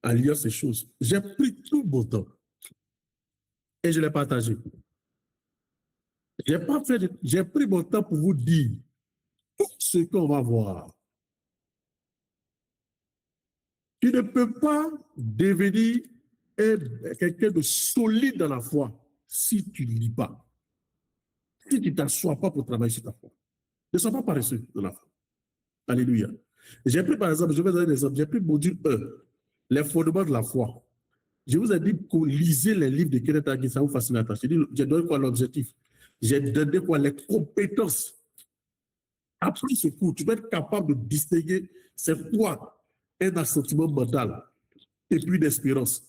Speaker 1: à lire ces choses? J'ai pris tout mon temps et je l'ai partagé. J'ai pris mon temps pour vous dire tout ce qu'on va voir. Tu ne peux pas devenir quelqu'un de solide dans la foi si tu ne lis pas. Si tu ne t'assois pas pour travailler sur ta foi. Ne sois pas paresseux dans la foi. Alléluia. J'ai pris, par exemple, je vais donner des exemples. J'ai pris le module 1, les fondements de la foi. Je vous ai dit que lisez les livres de Kenneth Hagin, ça vous fascine la tâche. J'ai donné quoi l'objectif? J'ai donné quoi les compétences. Après ce cours, tu vas être capable de distinguer c'est quoi un assentiment mental et puis d'espérance.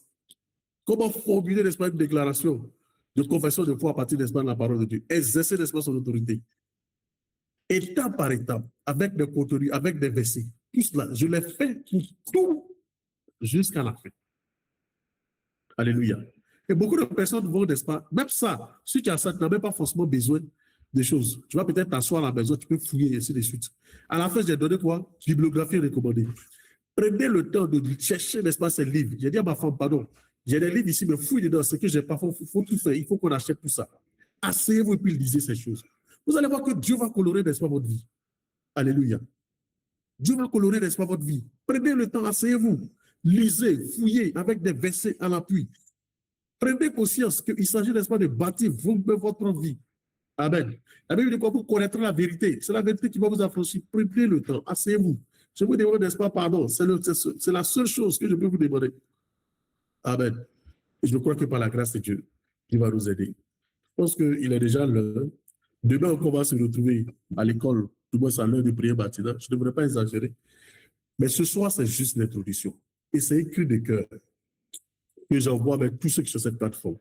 Speaker 1: Comment formuler, n'est-ce pas, une déclaration de confession de foi à partir, n'est-ce pas, de la parole de Dieu. Exercer, n'est-ce pas, son autorité. Étape par étape, avec des contenus, avec des versets. Tout cela, je l'ai fait pour tout jusqu'à la fin. Alléluia. Et beaucoup de personnes vont, n'est-ce pas, même ça, si tu as ça, tu n'as même pas forcément besoin des choses. Tu vas peut-être t'asseoir à la maison, tu peux fouiller, et ainsi de suite. À la fin, j'ai donné quoi? Bibliographie recommandée. Prenez le temps de chercher, n'est-ce pas, ces livres. J'ai dit à ma femme, pardon, j'ai des livres ici, mais fouille dedans, ce que j'ai pas, il faut tout faire, il faut qu'on achète tout ça. Asseyez-vous et puis lisez ces choses. Vous allez voir que Dieu va colorer, n'est-ce pas, votre vie. Alléluia. Dieu va colorer, n'est-ce pas, votre vie. Prenez le temps, asseyez-vous, lisez, fouillez avec des versets à l'appui. Prenez conscience qu'il s'agit, n'est-ce pas, de bâtir votre vie. Amen. La Bible dit quoi? Vous connaîtrez la vérité. C'est la vérité qui va vous affranchir. Prenez le temps, asseyez-vous. Je vous demande, n'est-ce pas, pardon. C'est la seule chose que je peux vous demander. Amen. Et je crois que par la grâce de Dieu, il va nous aider. Je pense qu'il est déjà l'heure. Demain, on va se retrouver à l'école, tout le monde à l'heure de prière matinale. Je ne devrais pas exagérer. Mais ce soir, c'est juste l'introduction. Et c'est un cri de cœur que j'envoie avec tous ceux qui sont sur cette plateforme.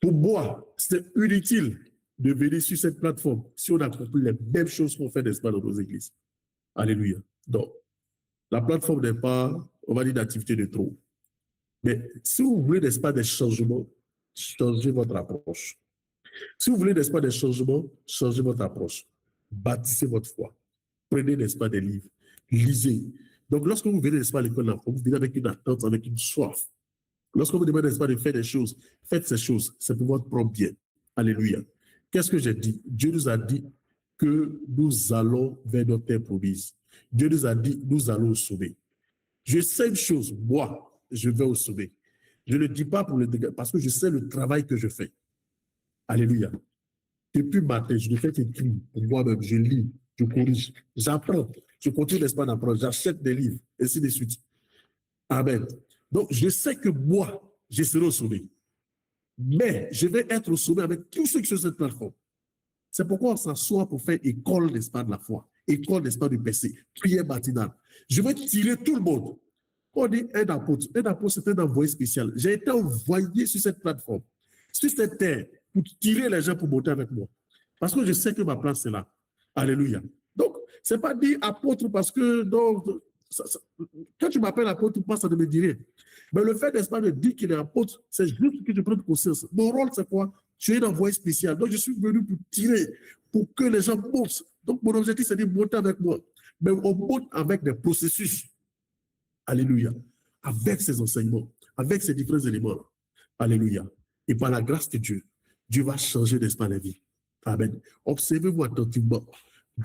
Speaker 1: Pour moi, c'est inutile de venir sur cette plateforme si on accomplit les mêmes choses qu'on fait, n'est-ce pas, dans nos églises. Alléluia. Donc, la plateforme n'est pas, on va dire, d'activité de trop. Mais si vous voulez, n'est-ce pas, des changements, changez votre approche. Si vous voulez, n'est-ce pas, des changements, changez votre approche. Bâtissez votre foi. Prenez, n'est-ce pas, des livres. Lisez. Donc, lorsque vous venez, n'est-ce pas, à l'école d'enfants, vous venez avec une attente, avec une soif. Lorsque vous demandez, n'est-ce pas, de faire des choses, faites ces choses. C'est pour votre propre bien. Alléluia. Qu'est-ce que j'ai dit? Dieu nous a dit que nous allons vers notre terre promise. Dieu nous a dit, nous allons au sommet. Je sais une chose, moi, je vais au sommet. Je ne le dis pas pour le dégât, parce que je sais le travail que je fais. Alléluia. Depuis matin, je ne fais qu'écrire pour moi-même. Je lis, je corrige, j'apprends. Je continue, n'est-ce pas, d'apprendre. J'achète des livres, et ainsi de suite. Amen. Donc, je sais que moi, je serai au sommet. Mais je vais être au sommet avec tous ceux qui sont sur cette plateforme. C'est pourquoi on s'assoit pour faire école, n'est-ce pas, de la foi. École, n'est-ce pas, du PC. Prière matinale. Je vais tirer tout le monde. On dit un apôtre. Un apôtre, c'est un envoyé spécial. J'ai été envoyé sur cette plateforme, sur cette terre, pour tirer les gens pour monter avec moi. Parce que je sais que ma place, c'est là. Alléluia. Donc, ce n'est pas dit apôtre parce que, donc, quand tu m'appelles apôtre, ça ne me dit rien. Mais le fait, n'est-ce pas, de dire qu'il est apôtre, c'est juste que je prenne conscience. Mon rôle, c'est quoi? Tu es un envoyé spécial. Donc, je suis venu pour tirer, pour que les gens montent. Donc, mon objectif, c'est de monter avec moi. Mais on monte avec des processus. Alléluia. Avec ces enseignements, avec ces différents éléments. Alléluia. Et par la grâce de Dieu, Dieu va changer, n'est-ce pas, la vie. Amen. Observez-vous attentivement.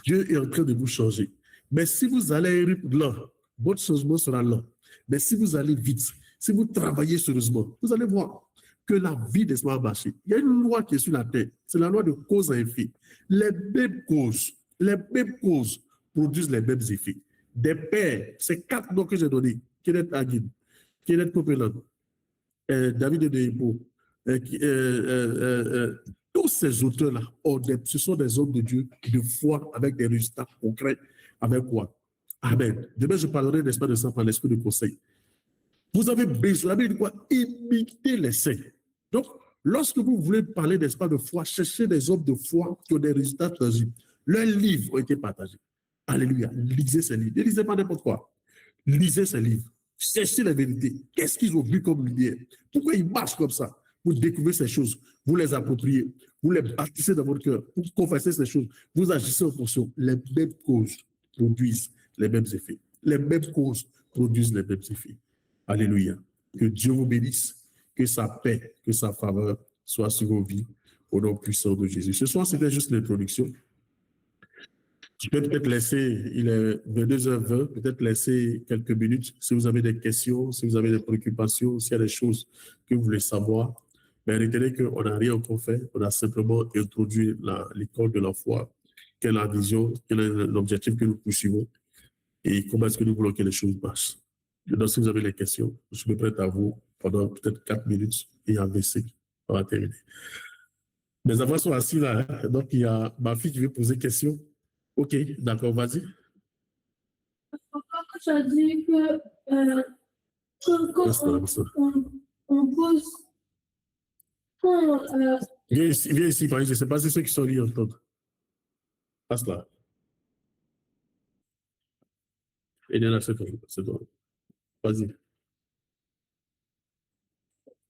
Speaker 1: Dieu est en train de vous changer. Mais si vous allez lent, votre changement sera lent. Mais si vous allez vite, si vous travaillez sérieusement, vous allez voir que la vie, n'est-ce pas, va marcher. Il y a une loi qui est sur la terre. C'est la loi de cause à effet. Les mêmes causes produisent les mêmes effets. Des pères, c'est 4 noms que j'ai donnés. Kenneth Hagin, Kenneth Copeland, David Edebo, tous ces auteurs-là, ce sont des hommes de Dieu de foi avec des résultats concrets. Avec quoi? Amen. Demain, je parlerai, n'est-ce pas, de ça par l'esprit de conseil. Vous avez besoin, la Bible dit quoi? Imitez les saints. Donc, lorsque vous voulez parler, n'est-ce pas, de foi, cherchez des hommes de foi qui ont des résultats tangibles. Leurs livres ont été partagés. Alléluia. Lisez ces livres. Ne lisez pas n'importe quoi. Lisez ces livres. Cherchez la vérité. Qu'est-ce qu'ils ont vu comme lumière? Pourquoi ils marchent comme ça? Vous découvrez ces choses, vous les appropriez, vous les bâtissez dans votre cœur, vous confessez ces choses, vous agissez en fonction. Les mêmes causes produisent les mêmes effets. Les mêmes causes produisent les mêmes effets. Alléluia. Que Dieu vous bénisse, que sa paix, que sa faveur soit sur vos vies, au nom puissant de Jésus. Ce soir, c'était juste l'introduction. Je peux peut-être laisser, il est 22h20, peut-être laisser quelques minutes si vous avez des questions, si vous avez des préoccupations, s'il y a des choses que vous voulez savoir. Mais retenez qu'on n'a rien encore fait, on a simplement introduit l'école de la foi, quelle est la vision, quel est l'objectif que nous poursuivons et comment est-ce que nous voulons que les choses marchent. Donc, si vous avez des questions, je me prête à vous pendant peut-être 4 minutes et un verset, on va terminer. Mes enfants sont assis là, hein? Donc il y a ma fille qui veut poser question. Ok, d'accord, vas-y.
Speaker 2: tu as dit que quand on pose...
Speaker 1: Viens ici, Paris, je ne sais pas si ceux qui sont liés entendent. Passe là. Et là, c'est toi. Vas-y.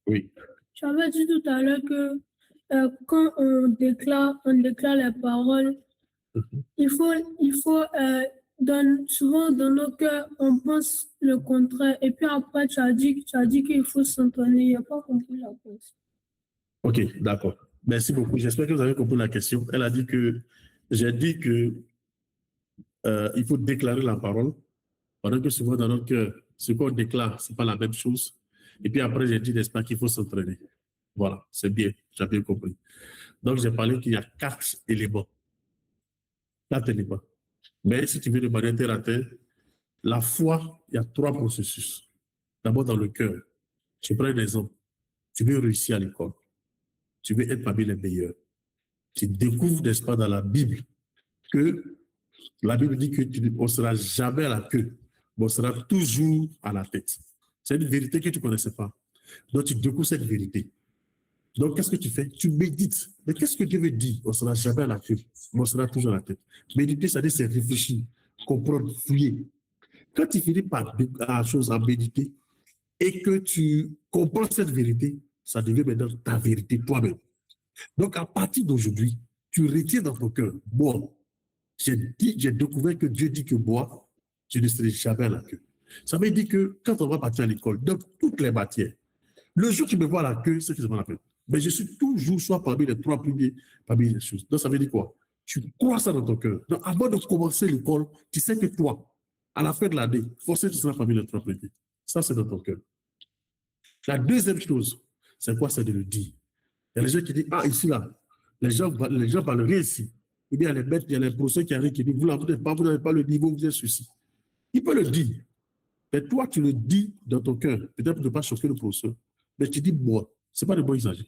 Speaker 1: Oui.
Speaker 2: Tu avais dit tout à l'heure que quand on déclare les paroles, il faut souvent dans nos cœurs, on pense le contraire. Et puis après, tu as dit qu'il faut s'entraîner. Il n'y a pas compris la question.
Speaker 1: Ok, d'accord. Merci beaucoup. J'espère que vous avez compris la question. Elle a dit que j'ai dit que il faut déclarer la parole, pendant que souvent dans notre cœur, ce qu'on déclare, ce n'est pas la même chose. Et puis après, j'ai dit, n'est-ce pas, qu'il faut s'entraîner. Voilà, c'est bien, j'ai bien compris. Donc, j'ai parlé qu'il y a 4 éléments. 4 éléments. Mais si tu veux de manière terre à terre, la foi, il y a 3 processus. D'abord, dans le cœur. Je prends un exemple. Tu veux réussir à l'école. Tu veux être parmi les meilleurs. Tu découvres, n'est-ce pas, dans la Bible, que la Bible dit qu'on ne sera jamais à la queue, mais on sera toujours à la tête. C'est une vérité que tu ne connaissais pas. Donc, tu découvres cette vérité. Donc, qu'est-ce que tu fais? Tu médites. Mais qu'est-ce que Dieu veut dire? On ne sera jamais à la queue, mais on sera toujours à la tête. Méditer, c'est-à-dire c'est réfléchir, comprendre, fouiller. Quand tu finis par la chose à méditer et que tu comprends cette vérité, ça devient maintenant ta vérité toi-même. Donc, à partir d'aujourd'hui, tu retiens dans ton cœur, moi, j'ai découvert que Dieu dit que moi, je ne serai jamais à la queue. Ça veut dire que quand on va partir à l'école, dans toutes les matières, le jour où tu me vois à la queue, c'est que je m'en appelle. Mais je suis toujours soit parmi les 3 premiers, parmi les choses. Donc, ça veut dire quoi? Tu crois ça dans ton cœur. Donc, avant de commencer l'école, tu sais que toi, à la fin de l'année, forcément, tu seras parmi les 3 premiers. Ça, c'est dans ton cœur. La deuxième chose, c'est quoi? C'est de le dire. Il y a les gens qui disent, ah, ici, là, les gens parlent rien ici. Eh bien, il y a les professeurs qui arrivent qui disent, vous n'avez pas le niveau, vous êtes ceci. Il peut le dire. Mais toi, tu le dis dans ton cœur, peut-être pour ne pas choquer le professeur. Mais tu dis, moi, ce n'est pas de bon usage.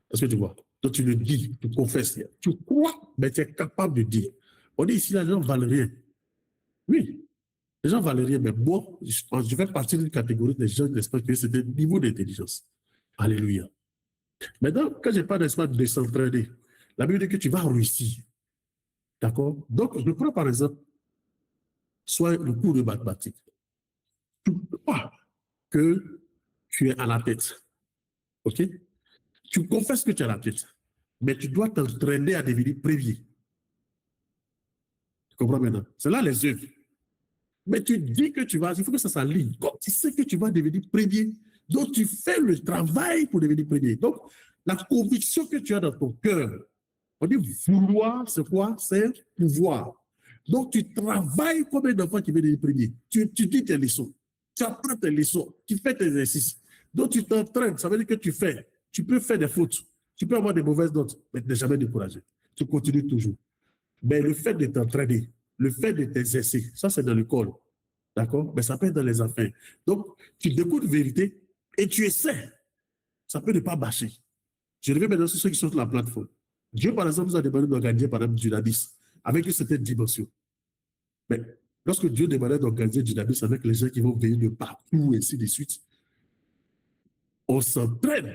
Speaker 1: Est-ce que tu vois? Donc, tu le dis, tu confesses. Tu crois, mais tu es capable de dire. On dit ici, les gens ne valent rien. Oui, les gens ne valent rien, mais moi, je fais partie d'une catégorie des gens qui n'espèrent que c'est un niveau d'intelligence. Alléluia. Maintenant, quand je parle d'espace de s'entraîner, la Bible dit que tu vas réussir. D'accord? Donc, je prends par exemple, soit le cours de mathématiques. Tu ne peux pas que tu es à la tête. OK? Tu confesses que tu es à la tête, mais tu dois t'entraîner à devenir premier. Tu comprends maintenant? C'est là les œuvres. Mais tu dis que tu vas, il faut que ça s'aligne. Comme tu sais que tu vas devenir premier, donc tu fais le travail pour devenir premier. Donc, la conviction que tu as dans ton cœur, on dit vouloir, c'est quoi? C'est pouvoir. Donc, tu travailles comme un enfant qui veut devenir premier. Tu dis tes leçons, tu apprends tes leçons, tu fais tes exercices. Donc, tu t'entraînes, ça veut dire que tu fais. Tu peux faire des fautes, tu peux avoir des mauvaises notes, mais tu n'es jamais découragé. Tu continues toujours. Mais le fait de t'entraîner, le fait de t'exercer, ça c'est dans l'école. D'accord? Mais ça peut être dans les affaires. Donc, tu découvres la vérité et tu essaies. Ça peut ne pas marcher. Je reviens maintenant sur ceux qui sont sur la plateforme. Dieu, par exemple, nous a demandé d'organiser, par exemple, Dynamisme avec une certaine dimension. Mais lorsque Dieu demandait d'organiser Dynamisme avec les gens qui vont venir de partout, et ainsi de suite, on s'entraîne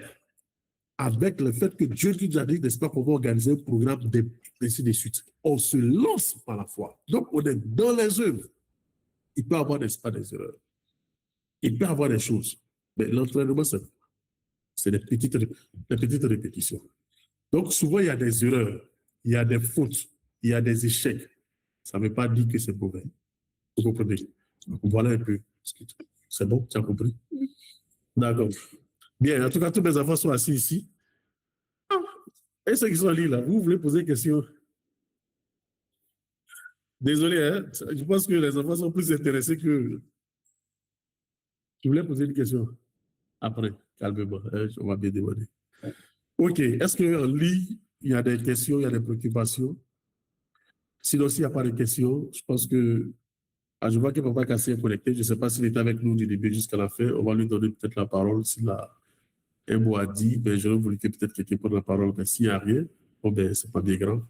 Speaker 1: avec le fait que Dieu nous a dit, n'est-ce pas, qu'on va organiser un programme ainsi de suite. On se lance par la foi. Donc, on est dans les œuvres. Il peut y avoir, n'est-ce pas, des erreurs. Il peut y avoir des choses. Mais l'entraînement, c'est des petites répétitions. Donc, souvent, il y a des erreurs, il y a des fautes, il y a des échecs. Ça ne veut pas dire que c'est mauvais. Vous comprenez? Donc, voilà un peu. C'est bon? Tu as compris? D'accord. Bien, en tout cas, tous mes enfants sont assis ici. Et ceux qui sont en ligne, là, vous voulez poser une question? Désolé, hein? Je pense que les enfants sont plus intéressés que... Je voulais poser une question. Après, calmement, hein, on va bien demander. OK. Est-ce qu'en ligne, il y a des questions, il y a des préoccupations? Sinon, s'il n'y a pas de questions, je pense que... Ah, je vois que Papa Kassi est connecté. Je ne sais pas s'il est avec nous du début jusqu'à la fin. On va lui donner peut-être la parole. S'il a un mot à dire, ben, j'aurais voulu que peut-être quelqu'un prenne la parole. Mais s'il n'y a rien, bon, ben, ce n'est pas bien grave.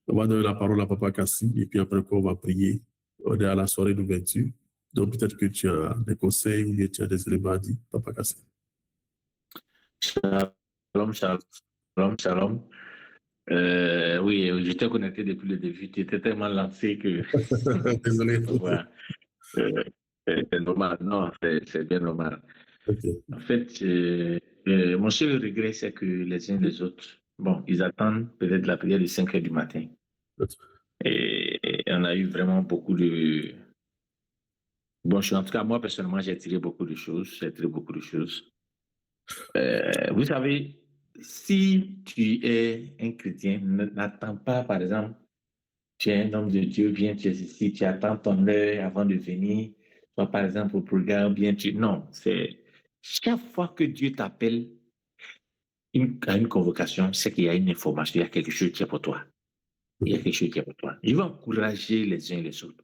Speaker 1: On va donner la parole à Papa Kassi et puis après, on va prier. On est à la soirée d'ouverture. Donc, peut-être que tu as des conseils ou bien tu as des éléments à dire, Papa Kassi.
Speaker 3: Shalom, shalom, shalom. Oui, j'étais connecté depuis le début. Tu étais tellement lancé que.
Speaker 1: Désolé.
Speaker 3: Voilà. C'est normal. Non, c'est bien normal.
Speaker 1: Okay.
Speaker 3: En fait, mon seul regret, c'est que les uns les autres, bon, ils attendent peut-être la prière de 5 heures du matin. Et on a eu vraiment beaucoup de. Bon, en tout cas, moi, personnellement, j'ai tiré beaucoup de choses. Vous savez, si tu es un chrétien, n'attends pas, par exemple, tu es un homme de Dieu, viens, tu es ici, tu attends ton heure avant de venir, soit par exemple au programme, bien, non, c'est chaque fois que Dieu t'appelle à une convocation, c'est qu'il y a une information, il y a quelque chose qui est pour toi. Il y a quelque chose qui est pour toi. Je vais encourager les uns et les autres,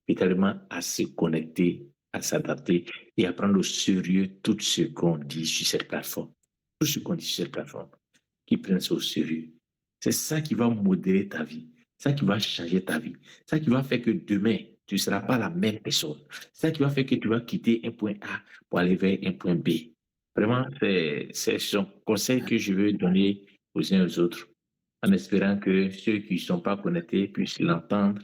Speaker 3: littéralement, à se connecter, à s'adapter et à prendre au sérieux tout ce qu'on dit sur cette plateforme. Tout ce qu'on dit sur cette plateforme, qui prennent ça au sérieux. C'est ça qui va modérer ta vie, ça qui va changer ta vie, ça qui va faire que demain, tu ne seras pas la même personne. Ça qui va faire que tu vas quitter un point A pour aller vers un point B. Vraiment, c'est son conseil que je veux donner aux uns et aux autres, en espérant que ceux qui ne sont pas connectés puissent l'entendre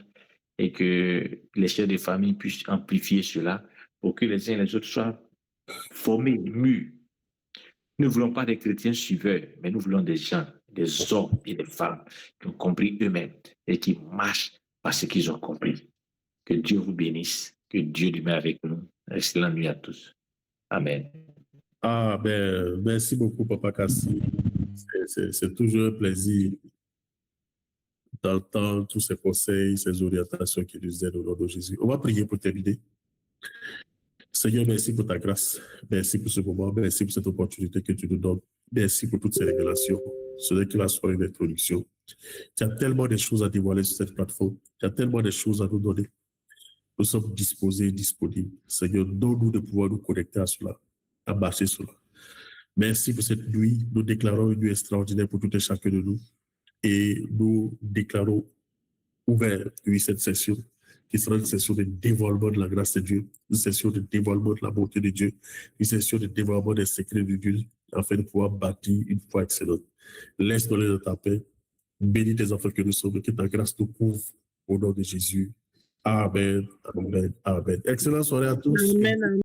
Speaker 3: et que les chefs de famille puissent amplifier cela pour que les uns et les autres soient formés, mûrs. Nous ne voulons pas des chrétiens suiveurs, mais nous voulons des gens, des hommes et des femmes qui ont compris eux-mêmes et qui marchent parce qu'ils ont compris. Que Dieu vous bénisse, que Dieu demeure avec nous. Excellente nuit à tous. Amen.
Speaker 1: Ah, ben, merci beaucoup, Papa Kassi. C'est toujours un plaisir d'entendre tous ces conseils, ces orientations qui nous aident au nom de Jésus. On va prier pour terminer. Seigneur, merci pour ta grâce. Merci pour ce moment. Merci pour cette opportunité que tu nous donnes. Merci pour toutes ces révélations. Ce n'est que la soirée d'introduction. Tu as tellement de choses à dévoiler sur cette plateforme. Tu as tellement de choses à nous donner. Nous sommes disposés, disponibles. Seigneur, donne-nous de pouvoir nous connecter à cela, à marcher sur cela. Merci pour cette nuit. Nous déclarons une nuit extraordinaire pour tout et chacun de nous. Et nous déclarons ouvert, oui, cette session, qui sera une session de dévoilement de la grâce de Dieu, une session de dévoilement de la bonté de Dieu, une session de dévoilement des secrets de Dieu, afin de pouvoir bâtir une foi excellente. Laisse-nous aller dans ta paix. Bénis tes enfants que nous sommes, que ta grâce nous couvre au nom de Jésus. Amen, amen, amen. Excellente soirée à tous.
Speaker 4: Amen.